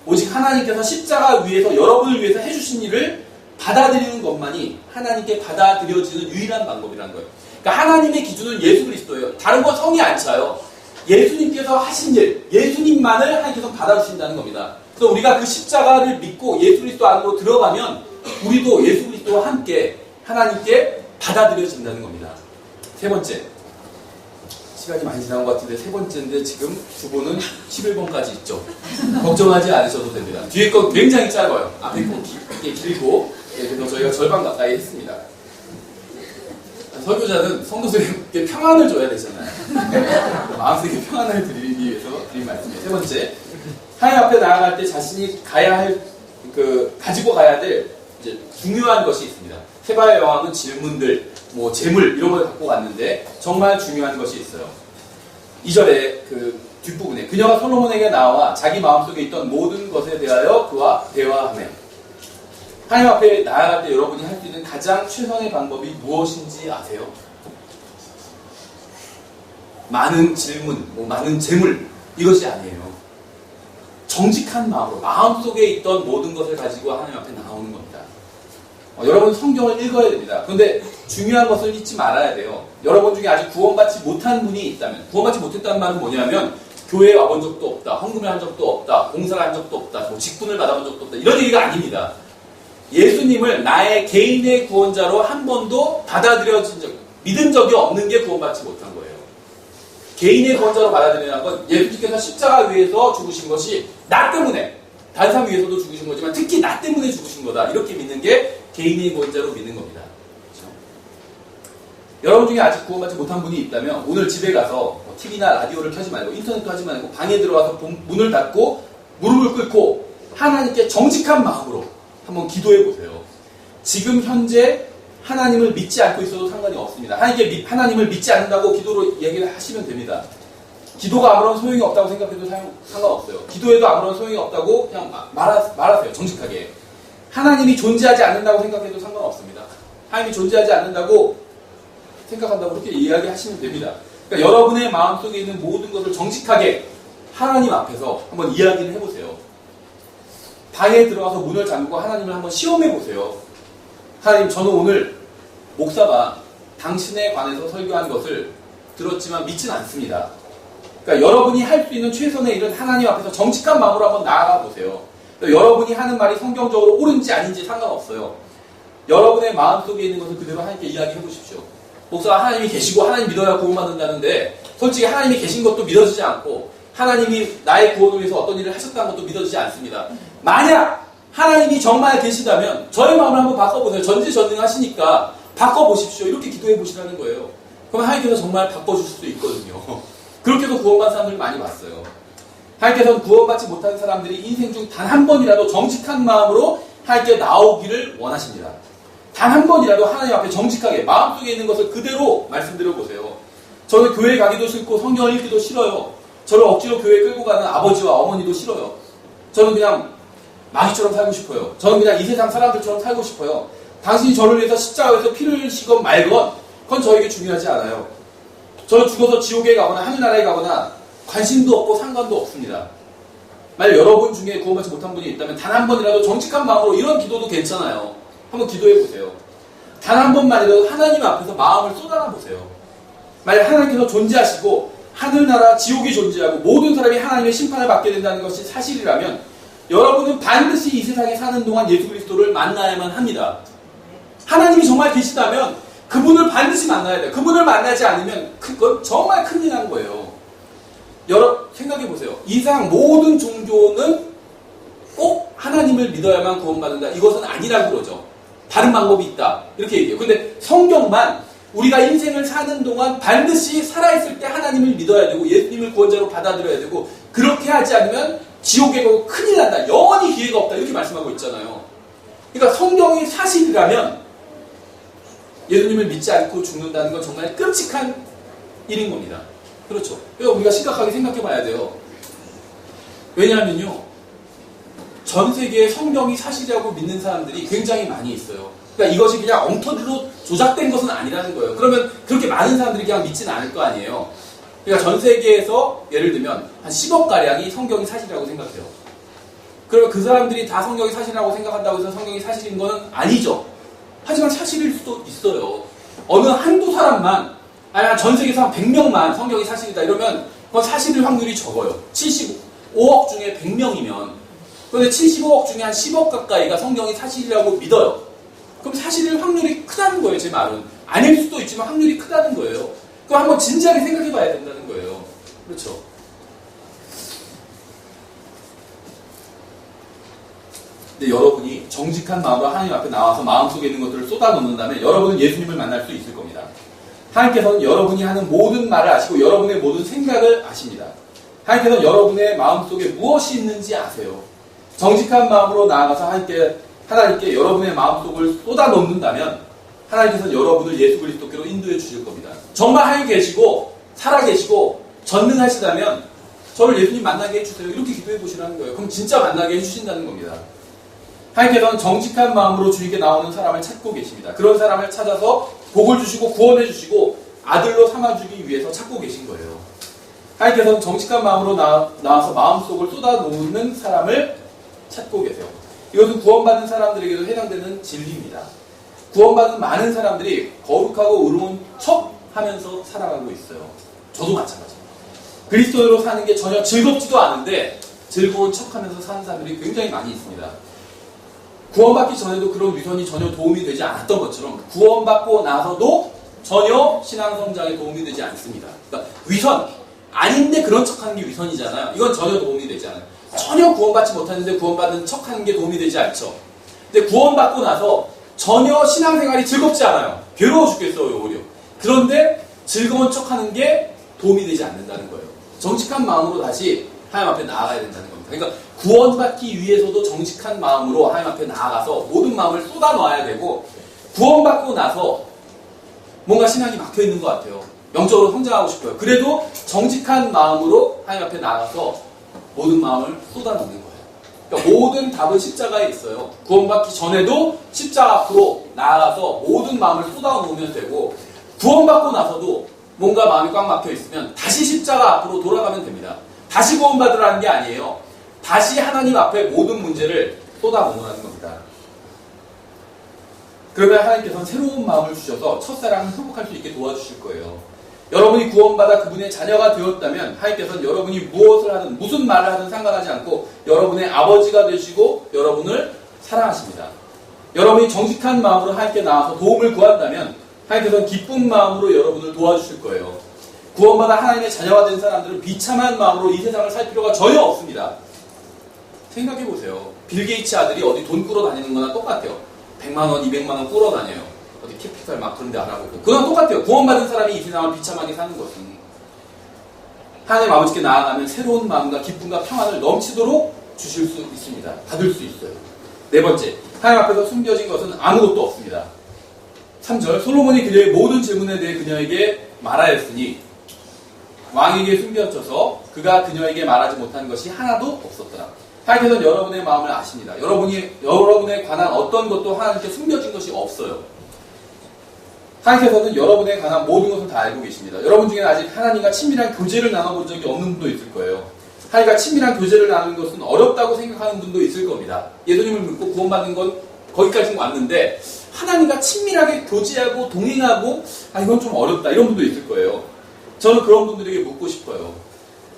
Speaker 1: 오직 하나님께서 십자가 위에서 여러분을 위해서 해주신 일을 받아들이는 것만이 하나님께 받아들여지는 유일한 방법이라는 거예요. 그러니까 하나님의 기준은 예수 그리스도예요. 다른 건 성이 안 차요. 예수님께서 하신 일, 예수님만을 하나님께서 받아주신다는 겁니다. 그래서 우리가 그 십자가를 믿고 예수 그리스도 안으로 들어가면 우리도 예수 그리스도와 함께 하나님께 받아들여진다는 겁니다. 세 번째, 시간이 많이 지난 것 같은데 세 번째인데 지금 주보는 11번까지 있죠. 걱정하지 않으셔도 됩니다. 뒤에 건 굉장히 짧아요. 앞에 건 길고, 그래서 저희가 절반 가까이 했습니다. 설교자는 성도들에게 평안을 줘야 되잖아요. 마음속에 평안을 드리기 위해서 드린 말씀이에요. 세 번째, 하나님 앞에 나아갈 때 자신이 가야 할, 가지고 가야 될 이제 중요한 것이 있습니다. 세바의 여왕은 질문들, 재물 이런 걸 갖고 갔는데 정말 중요한 것이 있어요. 2절에 뒷부분에 그녀가 솔로몬에게 나와 자기 마음속에 있던 모든 것에 대하여 그와 대화하며 하나님 앞에 나아갈 때 여러분이 할 수 있는 가장 최선의 방법이 무엇인지 아세요? 많은 질문, 많은 재물 이것이 아니에요. 정직한 마음으로 마음속에 있던 모든 것을 가지고 하나님 앞에 나오는 겁니다. 여러분 성경을 읽어야 됩니다. 그런데 중요한 것을 잊지 말아야 돼요. 여러분 중에 아직 구원받지 못한 분이 있다면, 구원받지 못했다는 말은 뭐냐면 교회에 와본 적도 없다, 헌금을 한 적도 없다, 봉사를 한 적도 없다, 직분을 받아본 적도 없다 이런 얘기가 아닙니다. 예수님을 나의 개인의 구원자로 한 번도 믿은 적이 없는 게 구원받지 못한 거예요. 개인의 구원자로 받아들이는 건 예수님께서 십자가 위에서 죽으신 것이 나 때문에, 다른 사람 위해서도 죽으신 거지만 특히 나 때문에 죽으신 거다 이렇게 믿는 게 개인의 구원자로 믿는 겁니다. 그렇죠? 여러분 중에 아직 구원받지 못한 분이 있다면 오늘 집에 가서 TV나 라디오를 켜지 말고 인터넷도 하지 말고 방에 들어가서 문을 닫고 무릎을 꿇고 하나님께 정직한 마음으로 한번 기도해 보세요. 지금 현재 하나님을 믿지 않고 있어도 상관이 없습니다. 하나님을 믿지 않는다고 기도로 얘기를 하시면 됩니다. 기도가 아무런 소용이 없다고 생각해도 상관없어요. 기도해도 아무런 소용이 없다고 그냥 말하세요. 정직하게. 하나님이 존재하지 않는다고 생각해도 상관없습니다. 하나님이 존재하지 않는다고 생각한다고 그렇게 이야기하시면 됩니다. 그러니까 여러분의 마음속에 있는 모든 것을 정직하게 하나님 앞에서 한번 이야기를 해보세요. 방에 들어가서 문을 잠그고 하나님을 한번 시험해보세요. 하나님, 저는 오늘 목사가 당신에 관해서 설교한 것을 들었지만 믿지는 않습니다. 그러니까 여러분이 할 수 있는 최선의 일은 하나님 앞에서 정직한 마음으로 한번 나아가 보세요. 여러분이 하는 말이 성경적으로 옳은지 아닌지 상관없어요. 여러분의 마음속에 있는 것을 그대로 하나님께 이야기해 보십시오. 목사가 하나님이 계시고 하나님 믿어야 구원받는다는데 솔직히 하나님이 계신 것도 믿어지지 않고 하나님이 나의 구원을 위해서 어떤 일을 하셨다는 것도 믿어지지 않습니다. 만약 하나님이 정말 계시다면 저의 마음을 한번 바꿔보세요. 전지전능하시니까 바꿔보십시오. 이렇게 기도해 보시라는 거예요. 그럼 하나님께서 정말 바꿔주실 수 있거든요. 그렇게 해서 구원받은 사람들을 많이 봤어요. 하나님께서는 구원받지 못한 사람들이 인생 중 단 한 번이라도 정직한 마음으로 하나님께 나오기를 원하십니다. 단 한 번이라도 하나님 앞에 정직하게 마음속에 있는 것을 그대로 말씀드려보세요. 저는 교회 가기도 싫고 성경을 읽기도 싫어요. 저를 억지로 교회에 끌고 가는 아버지와 어머니도 싫어요. 저는 그냥 마귀처럼 살고 싶어요. 저는 그냥 이 세상 사람들처럼 살고 싶어요. 당신이 저를 위해서 십자가에서 피를 흘리시건 말건 그건 저에게 중요하지 않아요. 저는 죽어서 지옥에 가거나 하늘나라에 가거나 관심도 없고 상관도 없습니다. 만약 여러분 중에 구원받지 못한 분이 있다면 단 한 번이라도 정직한 마음으로 이런 기도도 괜찮아요. 한번 기도해 보세요. 단 한 번만이라도 하나님 앞에서 마음을 쏟아나 보세요. 만약 하나님께서 존재하시고 하늘나라 지옥이 존재하고 모든 사람이 하나님의 심판을 받게 된다는 것이 사실이라면 여러분은 반드시 이 세상에 사는 동안 예수 그리스도를 만나야만 합니다. 하나님이 정말 계시다면 그분을 반드시 만나야 돼요. 그분을 만나지 않으면 그건 정말 큰일 난 거예요. 여러분 생각해보세요. 이 세상 모든 종교는 꼭 하나님을 믿어야만 구원받는다. 이것은 아니라고 그러죠. 다른 방법이 있다. 이렇게 얘기해요. 근데 성경만 우리가 인생을 사는 동안 반드시 살아있을 때 하나님을 믿어야 되고 예수님을 구원자로 받아들여야 되고 그렇게 하지 않으면 지옥에 가고 큰일 난다. 영원히 기회가 없다. 이렇게 말씀하고 있잖아요. 그러니까 성경이 사실이라면 예수님을 믿지 않고 죽는다는 건 정말 끔찍한 일인 겁니다. 그렇죠. 그래서 우리가 심각하게 생각해 봐야 돼요. 왜냐하면요. 전 세계에 성경이 사실이라고 믿는 사람들이 굉장히 많이 있어요. 그러니까 이것이 그냥 엉터리로 조작된 것은 아니라는 거예요. 그러면 그렇게 많은 사람들이 그냥 믿지는 않을 거 아니에요. 그러니까 전 세계에서 예를 들면 한 10억가량이 성경이 사실이라고 생각해요. 그러면 그 사람들이 다 성경이 사실이라고 생각한다고 해서 성경이 사실인 건 아니죠. 하지만 사실일 수도 있어요. 어느 한두 사람만, 아니 전 세계에서 한 100명만 성경이 사실이다 이러면 그건 사실일 확률이 적어요. 75억 중에 100명이면. 그런데 75억 중에 한 10억 가까이가 성경이 사실이라고 믿어요. 그럼 사실일 확률이 크다는 거예요, 제 말은. 아닐 수도 있지만 확률이 크다는 거예요. 그럼 한번 진지하게 생각해 봐야 된다는 거예요. 그렇죠. 근데 여러분이 정직한 마음으로 하나님 앞에 나와서 마음속에 있는 것들을 쏟아놓는다면 여러분은 예수님을 만날 수 있을 겁니다. 하나님께서는 여러분이 하는 모든 말을 아시고 여러분의 모든 생각을 아십니다. 하나님께서는 여러분의 마음속에 무엇이 있는지 아세요. 정직한 마음으로 나아가서 하나님께 여러분의 마음속을 쏟아놓는다면 하나님께서는 여러분을 예수 그리스도께로 인도해 주실 겁니다. 정말 하나님 계시고 살아계시고 전능하시다면 저를 예수님 만나게 해주세요. 이렇게 기도해 보시라는 거예요. 그럼 진짜 만나게 해주신다는 겁니다. 하나님께서는 정직한 마음으로 주님께 나오는 사람을 찾고 계십니다. 그런 사람을 찾아서 복을 주시고 구원해 주시고 아들로 삼아주기 위해서 찾고 계신 거예요. 하나님께서는 정직한 마음으로 나와서 마음속을 쏟아놓는 사람을 찾고 계세요. 이것은 구원받은 사람들에게도 해당되는 진리입니다. 구원받은 많은 사람들이 거룩하고 의로운 척 하면서 살아가고 있어요. 저도 마찬가지입니다. 그리스도로 사는 게 전혀 즐겁지도 않은데 즐거운 척 하면서 사는 사람들이 굉장히 많이 있습니다. 구원받기 전에도 그런 위선이 전혀 도움이 되지 않았던 것처럼 구원받고 나서도 전혀 신앙 성장에 도움이 되지 않습니다. 그러니까 위선, 아닌데 그런 척하는 게 위선이잖아요. 이건 전혀 도움이 되지 않아요. 전혀 구원받지 못하는데 구원받은 척하는 게 도움이 되지 않죠. 근데 구원받고 나서 전혀 신앙생활이 즐겁지 않아요. 괴로워 죽겠어요, 오히려. 그런데 즐거운 척하는 게 도움이 되지 않는다는 거예요. 정직한 마음으로 다시 하나님 앞에 나아가야 된다는 겁니다. 그러니까 구원받기 위해서도 정직한 마음으로 하나님 앞에 나아가서 모든 마음을 쏟아놓아야 되고 구원받고 나서 뭔가 신앙이 막혀있는 것 같아요. 영적으로 성장하고 싶어요. 그래도 정직한 마음으로 하나님 앞에 나가서 모든 마음을 쏟아놓는 거예요. 그러니까 모든 답은 십자가에 있어요. 구원받기 전에도 십자가 앞으로 나아가서 모든 마음을 쏟아놓으면 되고 구원받고 나서도 뭔가 마음이 꽉 막혀 있으면 다시 십자가 앞으로 돌아가면 됩니다. 다시 구원받으라는 게 아니에요. 다시 하나님 앞에 모든 문제를 쏟아놓으라는 겁니다. 그러면 하나님께서는 새로운 마음을 주셔서 첫사랑을 회복할 수 있게 도와주실 거예요. 여러분이 구원받아 그분의 자녀가 되었다면 하나님께서는 여러분이 무엇을 하든 무슨 말을 하든 상관하지 않고 여러분의 아버지가 되시고 여러분을 사랑하십니다. 여러분이 정직한 마음으로 하나님께 나와서 도움을 구한다면 하나님께서는 기쁜 마음으로 여러분을 도와주실 거예요. 구원받아 하나님의 자녀가 된 사람들은 비참한 마음으로 이 세상을 살 필요가 전혀 없습니다. 생각해보세요. 빌 게이츠 아들이 어디 돈 꾸러 다니는 거나 똑같아요. 100만원, 200만원 꾸러 다녀요. 어디 캐피탈 막 그런 데 알아보고. 그건 똑같아요. 구원받은 사람이 이 세상을 비참하게 사는 것은. 하나님 아버지께 나아가면 새로운 마음과 기쁨과 평안을 넘치도록 주실 수 있습니다. 받을 수 있어요. 네 번째, 하나님 앞에서 숨겨진 것은 아무것도 없습니다. 3절, 솔로몬이 그녀의 모든 질문에 대해 그녀에게 말하였으니 왕에게 숨겨져서 그가 그녀에게 말하지 못한 것이 하나도 없었더라. 하나님께서는 여러분의 마음을 아십니다. 여러분에 관한 어떤 것도 하나님께 숨겨진 것이 없어요. 하나님께서는 여러분에 관한 모든 것을 다 알고 계십니다. 여러분 중에는 아직 하나님과 친밀한 교제를 나눠본 적이 없는 분도 있을 거예요. 하나님과 친밀한 교제를 나누는 것은 어렵다고 생각하는 분도 있을 겁니다. 예수님을 믿고 구원받는 건 거기까지는 왔는데 하나님과 친밀하게 교제하고 동행하고 이건 좀 어렵다 이런 분도 있을 거예요. 저는 그런 분들에게 묻고 싶어요.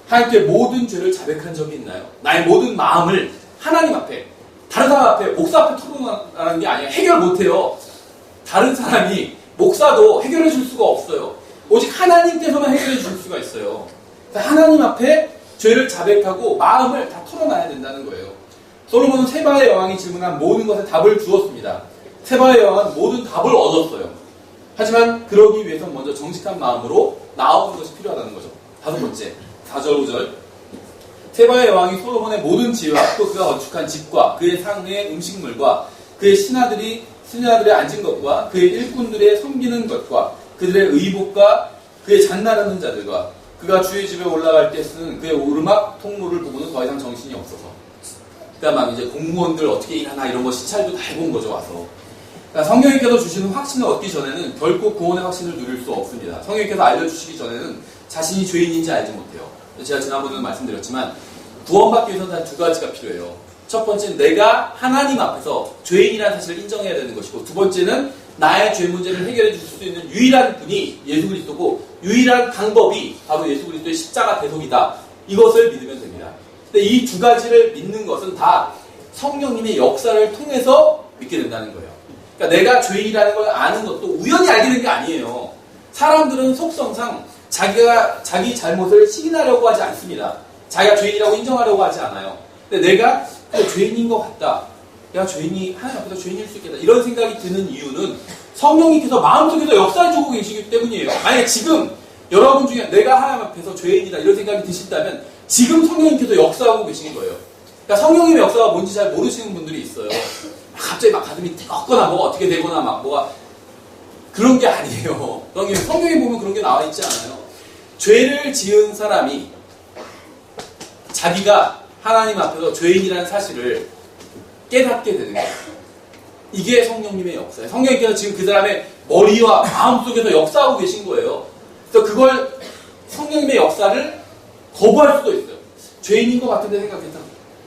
Speaker 1: 하나님께 모든 죄를 자백한 적이 있나요? 나의 모든 마음을 하나님 앞에, 다른 사람 앞에, 목사 앞에 털어놓는 게 아니에요. 해결 못해요. 다른 사람이, 목사도 해결해 줄 수가 없어요. 오직 하나님께서만 해결해 줄 수가 있어요. 하나님 앞에 죄를 자백하고 마음을 다 털어놔야 된다는 거예요. 솔로몬은 세바의 여왕이 질문한 모든 것에 답을 주었습니다. 세바의 여왕은 모든 답을 얻었어요. 하지만 그러기 위해서는 먼저 정직한 마음으로 나오는 것이 필요하다는 거죠. 다섯 번째, 4절 5절. 세바의 여왕이 솔로몬의 모든 지혜와 또 그가 건축한 집과 그의 상의 음식물과 그의 신하들의 앉은 것과 그의 일꾼들의 섬기는 것과 그들의 의복과 그의 잔나르는 자들과 그가 주의 집에 올라갈 때 쓰는 그의 오르막 통로를 보고는 더 이상 정신이 없어서. 그러니까 막 이제 공무원들 어떻게 일하나 이런 거 시찰도 다 해본 거죠, 와서. 그러니까 성령님께서 주시는 확신을 얻기 전에는 결코 구원의 확신을 누릴 수 없습니다. 성령님께서 알려주시기 전에는 자신이 죄인인지 알지 못해요. 제가 지난번에도 말씀드렸지만 구원받기 위해서는 단 두 가지가 필요해요. 첫 번째는 내가 하나님 앞에서 죄인이라는 사실을 인정해야 되는 것이고, 두 번째는 나의 죄 문제를 해결해 줄 수 있는 유일한 분이 예수 그리스도고, 유일한 방법이 바로 예수 그리스도의 십자가 대속이다. 이것을 믿으면 됩니다. 근데 이 두 가지를 믿는 것은 다 성령님의 역사를 통해서 믿게 된다는 거예요. 그러니까 내가 죄인이라는 걸 아는 것도 우연히 알게 된 게 아니에요. 사람들은 속성상 자기 잘못을 시인하려고 하지 않습니다. 자기가 죄인이라고 인정하려고 하지 않아요. 근데 내가 죄인인 것 같다. 내가 하나님 앞에서 죄인일 수 있겠다. 이런 생각이 드는 이유는 성령님께서 마음속에서 역사해주고 계시기 때문이에요. 만약에 지금 여러분 중에 내가 하나님 앞에서 죄인이다 이런 생각이 드신다면 지금 성령님께서 역사하고 계신 거예요. 그러니까 성령님의 역사가 뭔지 잘 모르시는 분들이 있어요. 갑자기 막 가슴이 뜨겁거나 뭐가 어떻게 되거나 막 뭐가 그런 게 아니에요. 성경에 보면 그런 게 나와 있지 않아요. 죄를 지은 사람이 자기가 하나님 앞에서 죄인이라는 사실을 깨닫게 되는 거예요. 이게 성령님의 역사예요. 성령님께서 지금 그 사람의 머리와 마음속에서 역사하고 계신 거예요. 그래서 그걸 성령님의 역사를 거부할 수도 있어요. 죄인인 것 같은데 생각했다.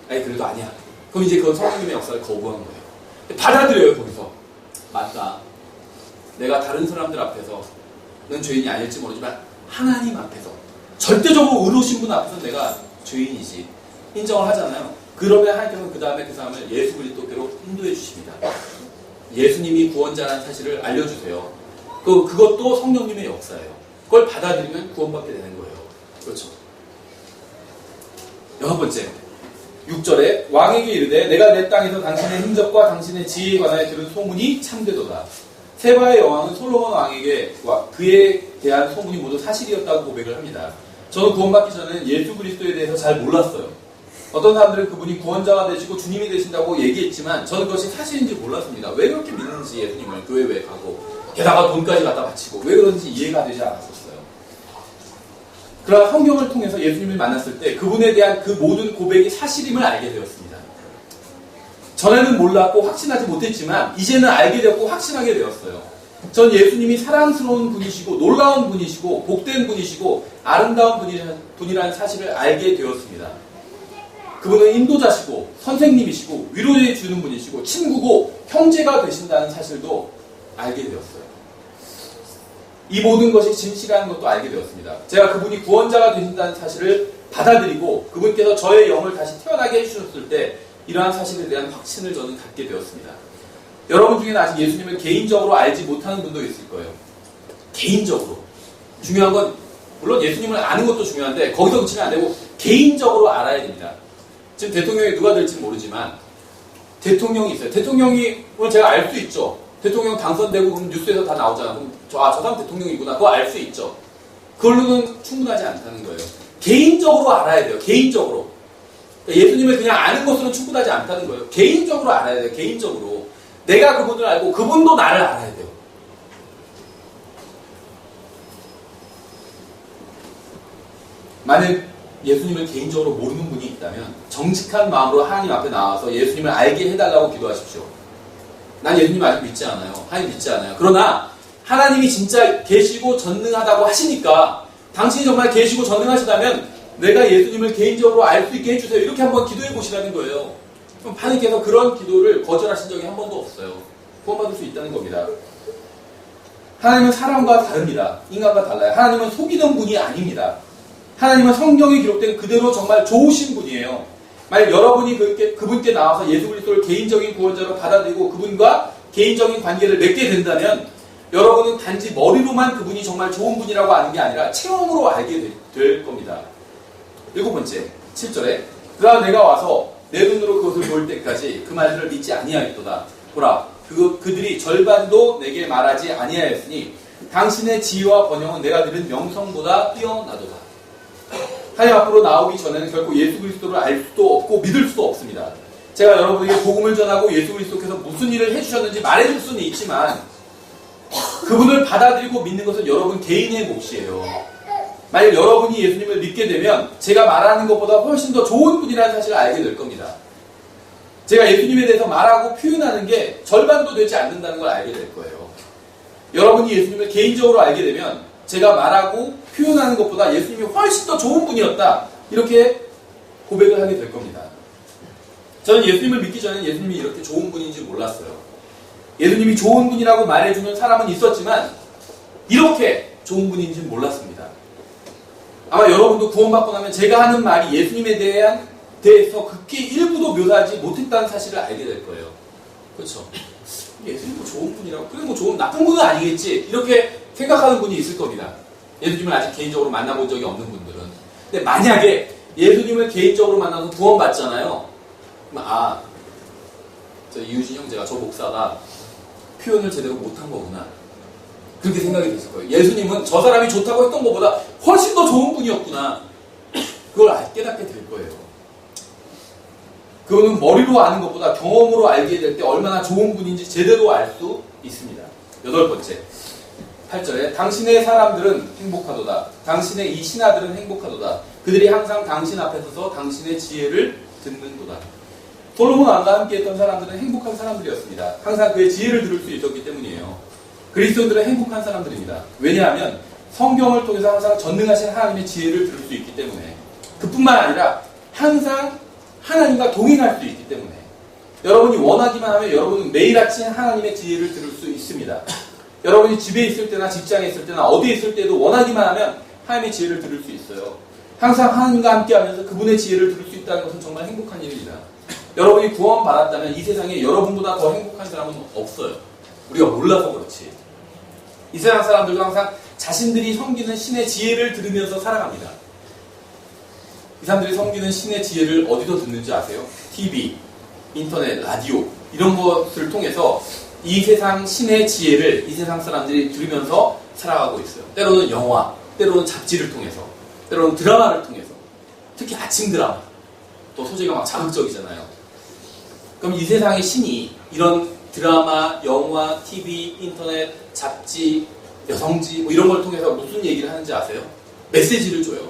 Speaker 1: 아니 그래도 아니야. 그럼 이제 그건 성령님의 역사를 거부하는 거예요. 받아들여요. 거기서. 맞다. 내가 다른 사람들 앞에서는 죄인이 아닐지 모르지만 하나님 앞에서 절대적으로 의로우신 분 앞에서 내가 죄인이지 인정을 하잖아요. 그러면 하나님께서는 그 다음에 그 사람을 예수 그리스도께로 인도해 주십니다. 예수님이 구원자라는 사실을 알려주세요. 그것도 성령님의 역사예요. 그걸 받아들이면 구원받게 되는 거예요. 그렇죠. 여섯 번째 6절에 왕에게 이르되 내가 내 땅에서 당신의 행적과 당신의 지혜에 관하여 들은 소문이 참되도다. 세바의 여왕은 솔로몬 왕에게 그에 대한 소문이 모두 사실이었다고 고백을 합니다. 저는 구원받기 전에는 예수 그리스도에 대해서 잘 몰랐어요. 어떤 사람들은 그분이 구원자가 되시고 주님이 되신다고 얘기했지만 저는 그것이 사실인지 몰랐습니다. 왜 그렇게 믿는지 예수님을 교회 왜 가고 게다가 돈까지 갖다 바치고 왜 그런지 이해가 되지 않았었어요. 그러나 성경을 통해서 예수님을 만났을 때 그분에 대한 그 모든 고백이 사실임을 알게 되었습니다. 전에는 몰랐고 확신하지 못했지만 이제는 알게 되었고 확신하게 되었어요. 전 예수님이 사랑스러운 분이시고 놀라운 분이시고 복된 분이시고 아름다운 분이라는 사실을 알게 되었습니다. 그분은 인도자시고 선생님이시고 위로해 주는 분이시고 친구고 형제가 되신다는 사실도 알게 되었어요. 이 모든 것이 진실이라는 것도 알게 되었습니다. 제가 그분이 구원자가 되신다는 사실을 받아들이고 그분께서 저의 영을 다시 태어나게 해주셨을 때 이러한 사실에 대한 확신을 저는 갖게 되었습니다. 여러분 중에는 아직 예수님을 개인적으로 알지 못하는 분도 있을 거예요. 개인적으로. 중요한 건 물론 예수님을 아는 것도 중요한데 거기서 그치면 안 되고 개인적으로 알아야 됩니다. 지금 대통령이 누가 될지는 모르지만 대통령이 있어요. 대통령이 오늘 제가 알 수 있죠. 대통령 당선되고 그럼 뉴스에서 다 나오잖아. 그럼 저 사람 대통령이구나. 그거 알 수 있죠. 그걸로는 충분하지 않다는 거예요. 개인적으로 알아야 돼요. 개인적으로. 그러니까 예수님을 그냥 아는 것으로는 충분하지 않다는 거예요. 개인적으로 알아야 돼요. 개인적으로. 내가 그분을 알고 그분도 나를 알아야 돼요. 만약 예수님을 개인적으로 모르는 분이 있다면 정직한 마음으로 하나님 앞에 나와서 예수님을 알게 해달라고 기도하십시오. 난 예수님 아직 믿지 않아요. 하나님 믿지 않아요. 그러나 하나님이 진짜 계시고 전능하다고 하시니까 당신이 정말 계시고 전능하시다면 내가 예수님을 개인적으로 알 수 있게 해주세요. 이렇게 한번 기도해 보시라는 거예요. 그럼 하나님께서 그런 기도를 거절하신 적이 한 번도 없어요. 구원받을 수 있다는 겁니다. 하나님은 사람과 다릅니다. 인간과 달라요. 하나님은 속이는 분이 아닙니다. 하나님은 성경에 기록된 그대로 정말 좋으신 분이에요. 만약 여러분이 그분께 나와서 예수 그리스도를 개인적인 구원자로 받아들이고 그분과 개인적인 관계를 맺게 된다면 여러분은 단지 머리로만 그분이 정말 좋은 분이라고 아는 게 아니라 체험으로 알게 될 겁니다. 7번째 7절에 그러나 내가 와서 내 눈으로 그것을 볼 때까지 그 말들을 믿지 아니하였도다. 보라 그들이 절반도 내게 말하지 아니하였으니 당신의 지혜와 번영은 내가 들은 명성보다 뛰어나도다. 하나님 앞으로 나오기 전에는 결코 예수 그리스도를 알 수도 없고 믿을 수도 없습니다. 제가 여러분에게 복음을 전하고 예수 그리스도께서 무슨 일을 해주셨는지 말해줄 수는 있지만 그분을 받아들이고 믿는 것은 여러분 개인의 몫이에요. 만약 여러분이 예수님을 믿게 되면 제가 말하는 것보다 훨씬 더 좋은 분이라는 사실을 알게 될 겁니다. 제가 예수님에 대해서 말하고 표현하는 게 절반도 되지 않는다는 걸 알게 될 거예요. 여러분이 예수님을 개인적으로 알게 되면 제가 말하고 표현하는 것보다 예수님이 훨씬 더 좋은 분이었다. 이렇게 고백을 하게 될 겁니다. 저는 예수님을 믿기 전에 예수님이 이렇게 좋은 분인지 몰랐어요. 예수님이 좋은 분이라고 말해주는 사람은 있었지만 이렇게 좋은 분인지 몰랐습니다. 아마 여러분도 구원받고 나면 제가 하는 말이 예수님에 대해서 극히 일부도 묘사하지 못했다는 사실을 알게 될 거예요. 그렇죠? 예수님 뭐 좋은 분이라고, 그래 뭐 좋은 나쁜 분은 아니겠지, 이렇게 생각하는 분이 있을 겁니다. 예수님을 아직 개인적으로 만나본 적이 없는 분들은. 근데 만약에 예수님을 개인적으로 만나서 구원받잖아요. 그럼 저 이유진 형제가, 저 목사가 표현을 제대로 못한 거구나, 그렇게 생각이 됐을 거예요. 예수님은 저 사람이 좋다고 했던 것보다 훨씬 더 좋은 분이었구나, 그걸 깨닫게 될 거예요. 그거는 머리로 아는 것보다 경험으로 알게 될 때 얼마나 좋은 분인지 제대로 알 수 있습니다. 8번째, 8절에 당신의 사람들은 행복하도다. 당신의 이 신하들은 행복하도다. 그들이 항상 당신 앞에 서서 당신의 지혜를 듣는도다. 솔로몬 왕과 함께 했던 사람들은 행복한 사람들이었습니다. 항상 그의 지혜를 들을 수 있었기 때문이에요. 그리스도인들은 행복한 사람들입니다. 왜냐하면 성경을 통해서 항상 전능하신 하나님의 지혜를 들을 수 있기 때문에, 그뿐만 아니라 항상 하나님과 동행할 수 있기 때문에, 여러분이 원하기만 하면 여러분은 매일 아침 하나님의 지혜를 들을 수 있습니다. 여러분이 집에 있을 때나 직장에 있을 때나 어디에 있을 때도 원하기만 하면 하나님의 지혜를 들을 수 있어요. 항상 하나님과 함께 하면서 그분의 지혜를 들을 수 있다는 것은 정말 행복한 일입니다. 여러분이 구원받았다면 이 세상에 여러분보다 더 행복한 사람은 없어요. 우리가 몰라서 그렇지. 이 세상 사람들도 항상 자신들이 섬기는 신의 지혜를 들으면서 살아갑니다. 이 사람들이 섬기는 신의 지혜를 어디서 듣는지 아세요? TV, 인터넷, 라디오, 이런 것을 통해서 이 세상 신의 지혜를 이 세상 사람들이 들으면서 살아가고 있어요. 때로는 영화, 때로는 잡지를 통해서, 때로는 드라마를 통해서, 특히 아침 드라마, 또 소재가 막 자극적이잖아요. 그럼 이 세상의 신이 이런 드라마, 영화, TV, 인터넷, 잡지, 여성지 뭐 이런 걸 통해서 무슨 얘기를 하는지 아세요? 메시지를 줘요.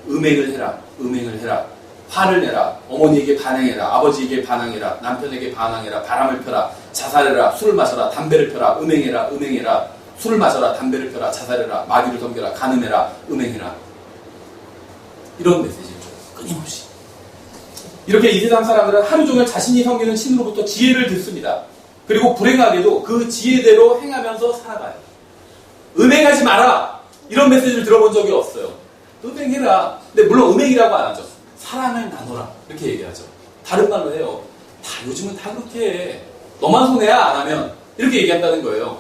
Speaker 1: 음행을 해라, 음행을 해라, 화를 내라, 어머니에게 반항해라, 아버지에게 반항해라, 남편에게 반항해라, 바람을 펴라, 자살해라, 술을 마셔라, 담배를 펴라, 음행해라, 음행해라, 술을 마셔라, 담배를 펴라, 자살해라, 마귀를 섬겨라, 간음해라, 음행해라. 이런 메시지를 줘요. 끊임없이. 이렇게 이 세상 사람들은 하루 종일 자신이 섬기는 신으로부터 지혜를 듣습니다. 그리고 불행하게도 그 지혜대로 행하면서 살아가요. 음행하지 마라, 이런 메시지를 들어본 적이 없어요. 음행해라. 근데 물론 음행이라고 안 하죠. 사랑을 나눠라, 이렇게 얘기하죠. 다른 말로 해요. 요즘은 다 그렇게 해. 너만 손해야 안 하면, 이렇게 얘기한다는 거예요.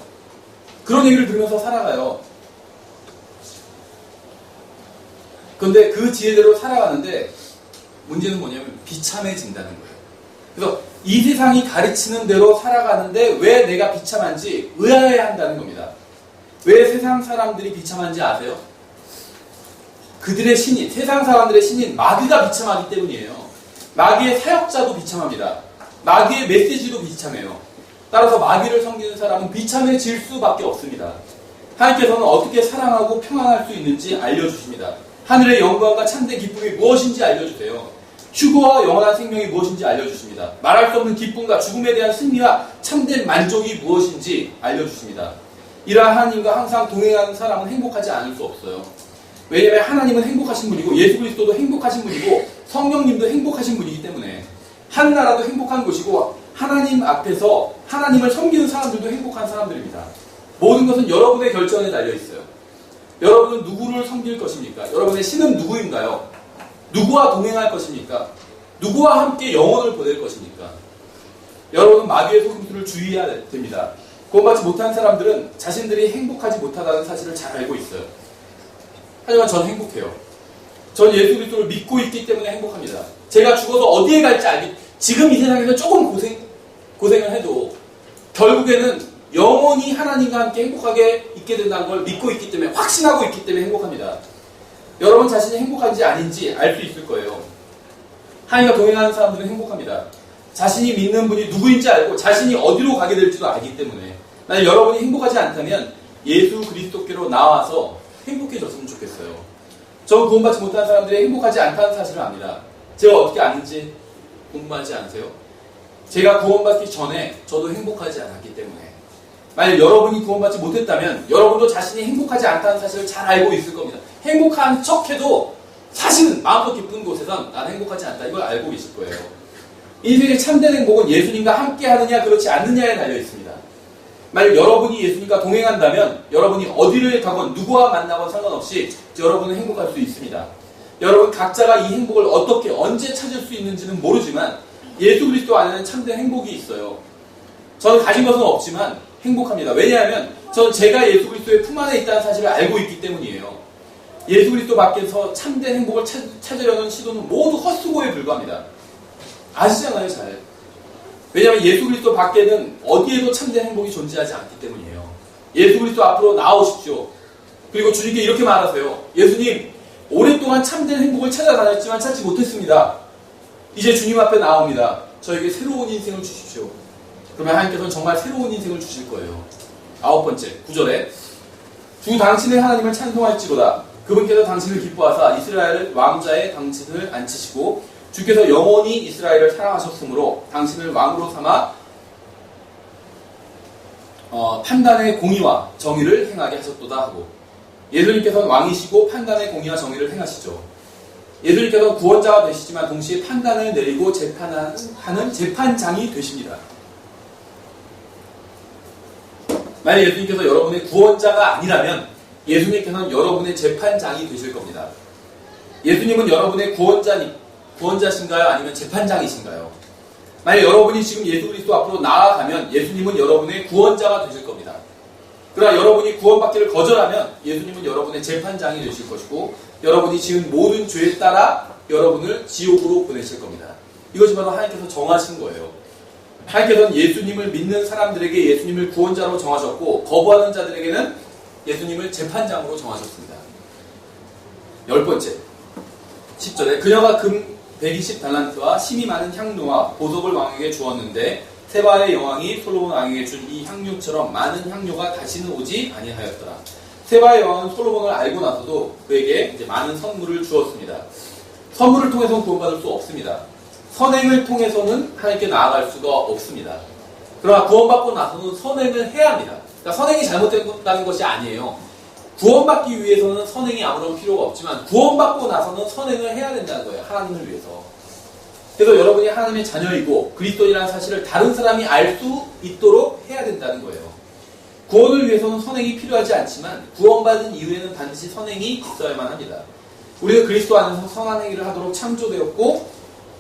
Speaker 1: 그런 얘기를 들으면서 살아가요. 그런데 그 지혜대로 살아가는데 문제는 뭐냐면 비참해진다는 거예요. 그래서 이 세상이 가르치는 대로 살아가는데 왜 내가 비참한지 의아해한다는 겁니다. 왜 세상 사람들이 비참한지 아세요? 그들의 신인, 세상 사람들의 신인 마귀가 비참하기 때문이에요. 마귀의 사역자도 비참합니다. 마귀의 메시지도 비참해요. 따라서 마귀를 섬기는 사람은 비참해질 수밖에 없습니다. 하나님께서는 어떻게 사랑하고 평안할 수 있는지 알려주십니다. 하늘의 영광과 참된 기쁨이 무엇인지 알려주세요. 휴거와 영원한 생명이 무엇인지 알려주십니다. 말할 수 없는 기쁨과 죽음에 대한 승리와 참된 만족이 무엇인지 알려주십니다. 이러한 하나님과 항상 동행하는 사람은 행복하지 않을 수 없어요. 왜냐하면 하나님은 행복하신 분이고 예수 그리스도도 행복하신 분이고 성령님도 행복하신 분이기 때문에, 하늘나라도 행복한 곳이고 하나님 앞에서 하나님을 섬기는 사람들도 행복한 사람들입니다. 모든 것은 여러분의 결정에 달려있어요. 여러분은 누구를 섬길 것입니까? 여러분의 신은 누구인가요? 누구와 동행할 것입니까? 누구와 함께 영혼을 보낼 것입니까? 여러분은 마귀의 속임수를 주의해야 됩니다. 구원받지 못한 사람들은 자신들이 행복하지 못하다는 사실을 잘 알고 있어요. 하지만 전 행복해요. 전 예수 그리스도를 믿고 있기 때문에 행복합니다. 제가 죽어서 어디에 갈지 알기, 지금 이 세상에서 조금 고생을 해도 결국에는 영원히 하나님과 함께 행복하게 있게 된다는 걸 믿고 있기 때문에, 확신하고 있기 때문에 행복합니다. 여러분 자신이 행복한지 아닌지 알 수 있을 거예요. 하나님과 동행하는 사람들은 행복합니다. 자신이 믿는 분이 누구인지 알고 자신이 어디로 가게 될지도 알기 때문에. 만약 여러분이 행복하지 않다면 예수 그리스도께로 나와서 행복해졌으면 좋겠어요. 저 구원받지 못한 사람들이 행복하지 않다는 사실을 압니다. 제가 어떻게 아는지 궁금하지 않으세요? 제가 구원받기 전에 저도 행복하지 않았기 때문에. 만약 여러분이 구원받지 못했다면 여러분도 자신이 행복하지 않다는 사실을 잘 알고 있을 겁니다. 행복한 척해도 사실은 마음속 깊은 곳에선 난 행복하지 않다, 이걸 알고 계실 거예요. 인생의 참된 행복은 예수님과 함께 하느냐 그렇지 않느냐에 달려 있습니다. 만약 여러분이 예수님과 동행한다면 여러분이 어디를 가건 누구와 만나건 상관없이 여러분은 행복할 수 있습니다. 여러분 각자가 이 행복을 어떻게 언제 찾을 수 있는지는 모르지만 예수 그리스도 안에는 참된 행복이 있어요. 저는 가진 것은 없지만 행복합니다. 왜냐하면 저는 제가 예수 그리스도의 품 안에 있다는 사실을 알고 있기 때문이에요. 예수 그리스도 밖에서 참된 행복을 찾으려는 시도는 모두 헛수고에 불과합니다. 아시잖아요, 잘. 왜냐하면 예수 그리스도 밖에는 어디에도 참된 행복이 존재하지 않기 때문이에요. 예수 그리스도 앞으로 나오십시오. 그리고 주님께 이렇게 말하세요. 예수님, 오랫동안 참된 행복을 찾아다녔지만 찾지 못했습니다. 이제 주님 앞에 나옵니다. 저에게 새로운 인생을 주십시오. 그러면 하나님께서는 정말 새로운 인생을 주실 거예요. 9번째, 9절에 주 당신의 하나님을 찬송할지로다. 그분께서 당신을 기뻐하사 이스라엘 왕자의 당신을 앉히시고 주께서 영원히 이스라엘을 사랑하셨으므로 당신을 왕으로 삼아 판단의 공의와 정의를 행하게 하셨도다 하고, 예수님께서는 왕이시고 판단의 공의와 정의를 행하시죠. 예수님께서는 구원자가 되시지만 동시에 판단을 내리고 재판하는 재판장이 되십니다. 만약 예수님께서 여러분의 구원자가 아니라면 예수님께서는 여러분의 재판장이 되실 겁니다. 예수님은 여러분의 구원자신가요? 아니면 재판장이신가요? 만약 여러분이 지금 예수 그리스도 앞으로 나아가면 예수님은 여러분의 구원자가 되실 겁니다. 그러나 여러분이 구원받기를 거절하면 예수님은 여러분의 재판장이 되실 것이고 여러분이 지은 모든 죄에 따라 여러분을 지옥으로 보내실 겁니다. 이것이 바로 하나님께서 정하신 거예요. 하나님께서는 예수님을 믿는 사람들에게 예수님을 구원자로 정하셨고 거부하는 자들에게는 예수님을 재판장으로 정하셨습니다. 10번째 10절에 그녀가 금 120달란트와 심이 많은 향료와 보석을 왕에게 주었는데 세바의 여왕이 솔로몬 왕에게 준 이 향료처럼 많은 향료가 다시는 오지 아니하였더라. 세바의 여왕은 솔로몬을 알고 나서도 그에게 이제 많은 선물을 주었습니다. 선물을 통해서는 구원받을 수 없습니다. 선행을 통해서는 하나님께 나아갈 수가 없습니다. 그러나 구원받고 나서는 선행을 해야 합니다. 그러니까 선행이 잘못된다는 것이 아니에요. 구원받기 위해서는 선행이 아무런 필요가 없지만 구원받고 나서는 선행을 해야 된다는 거예요. 하나님을 위해서. 그래서 여러분이 하나님의 자녀이고 그리스도인이라는 사실을 다른 사람이 알 수 있도록 해야 된다는 거예요. 구원을 위해서는 선행이 필요하지 않지만 구원받은 이후에는 반드시 선행이 있어야만 합니다. 우리는 그리스도 안에서 선한 행위를 하도록 창조되었고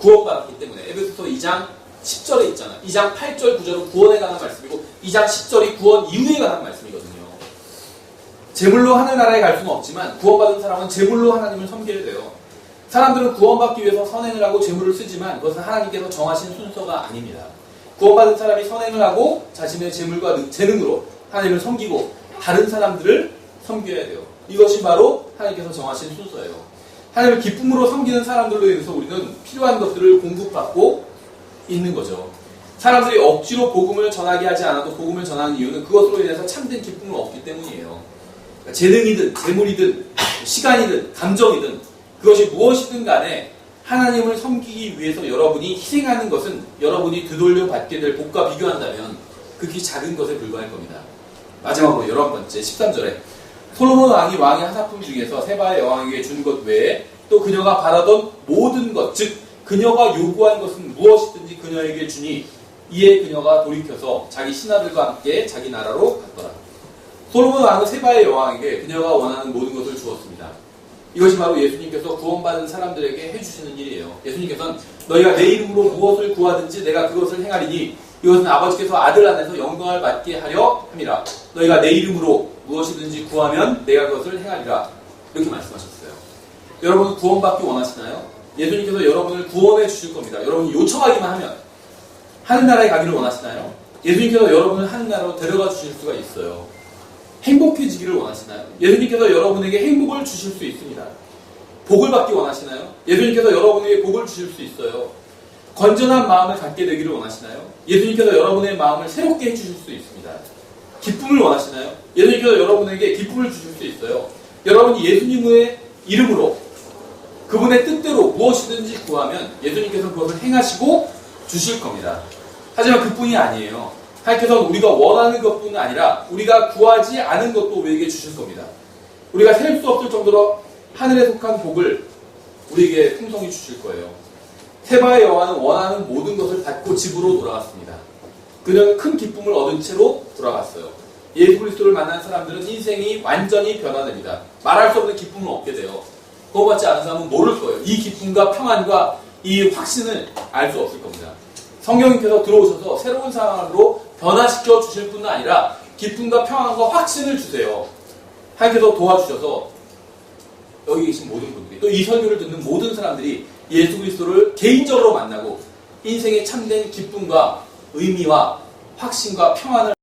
Speaker 1: 구원받았기 때문에 에베소서 2장 10절에 있잖아요. 2장 8절 9절은 구원에 관한 말씀이고 2장 10절이 구원 이후에 관한 말씀이거든요. 제물로 하늘나라에 갈 수는 없지만 구원받은 사람은 제물로 하나님을 섬겨야 돼요. 사람들은 구원받기 위해서 선행을 하고 제물을 쓰지만 그것은 하나님께서 정하신 순서가 아닙니다. 구원받은 사람이 선행을 하고 자신의 제물과 재능으로 하나님을 섬기고 다른 사람들을 섬겨야 돼요. 이것이 바로 하나님께서 정하신 순서예요. 하나님을 기쁨으로 섬기는 사람들로 인해서 우리는 필요한 것들을 공급받고 있는 거죠. 사람들이 억지로 복음을 전하게 하지 않아도 복음을 전하는 이유는 그것으로 인해서 참된 기쁨을 얻기 때문이에요. 그러니까 재능이든 재물이든 시간이든 감정이든 그것이 무엇이든 간에 하나님을 섬기기 위해서 여러분이 희생하는 것은 여러분이 되돌려 받게 될 복과 비교한다면 극히 작은 것에 불과할 겁니다. 마지막으로 11번째 13절에 솔로몬 왕이 왕의 하사품 중에서 세바의 여왕에게 준 것 외에 또 그녀가 바라던 모든 것, 즉 그녀가 요구한 것은 무엇이든지 그녀에게 주니 이에 그녀가 돌이켜서 자기 신하들과 함께 자기 나라로 갔더라. 솔로몬 왕은 세바의 여왕에게 그녀가 원하는 모든 것을 주었습니다. 이것이 바로 예수님께서 구원받은 사람들에게 해주시는 일이에요. 예수님께서는 너희가 내 이름으로 무엇을 구하든지 내가 그것을 행하리니 이것은 아버지께서 아들 안에서 영광을 받게 하려 함이라. 너희가 내 이름으로 무엇이든지 구하면 내가 그것을 행하리라. 이렇게 말씀하셨어요. 여러분은 구원받기 원하시나요? 예수님께서 여러분을 구원해 주실 겁니다. 여러분이 요청하기만 하면. 하늘나라에 가기를 원하시나요? 예수님께서 여러분을 하늘나라로 데려가 주실 수가 있어요. 행복해지기를 원하시나요? 예수님께서 여러분에게 행복을 주실 수 있습니다. 복을 받기 원하시나요? 예수님께서 여러분에게 복을 주실 수 있어요. 건전한 마음을 갖게 되기를 원하시나요? 예수님께서 여러분의 마음을 새롭게 해주실 수 있습니다. 기쁨을 원하시나요? 예수님께서 여러분에게 기쁨을 주실 수 있어요. 여러분이 예수님의 이름으로 그분의 뜻대로 무엇이든지 구하면 예수님께서 그것을 행하시고 주실 겁니다. 하지만 그뿐이 아니에요. 하나님께서는 우리가 원하는 것뿐 아니라 우리가 구하지 않은 것도 우리에게 주실 겁니다. 우리가 셀 수 없을 정도로 하늘에 속한 복을 우리에게 풍성히 주실 거예요. 세바의 여호와는 원하는 모든 것을 받고 집으로 돌아갔습니다. 그녀는 큰 기쁨을 얻은 채로 돌아갔어요. 예수 그리스도를 만난 사람들은 인생이 완전히 변화됩니다. 말할 수 없는 기쁨을 얻게 돼요. 그거 받지 않은 사람은 모를 거예요. 이 기쁨과 평안과 이 확신을 알 수 없을 겁니다. 성령님께서 들어오셔서 새로운 상황으로 변화시켜 주실 뿐만 아니라 기쁨과 평안과 확신을 주세요. 하나님께서 도와주셔서 여기 계신 모든 분들이 또 이 설교를 듣는 모든 사람들이 예수 그리스도를 개인적으로 만나고 인생의 참된 기쁨과 의미와 확신과 평안을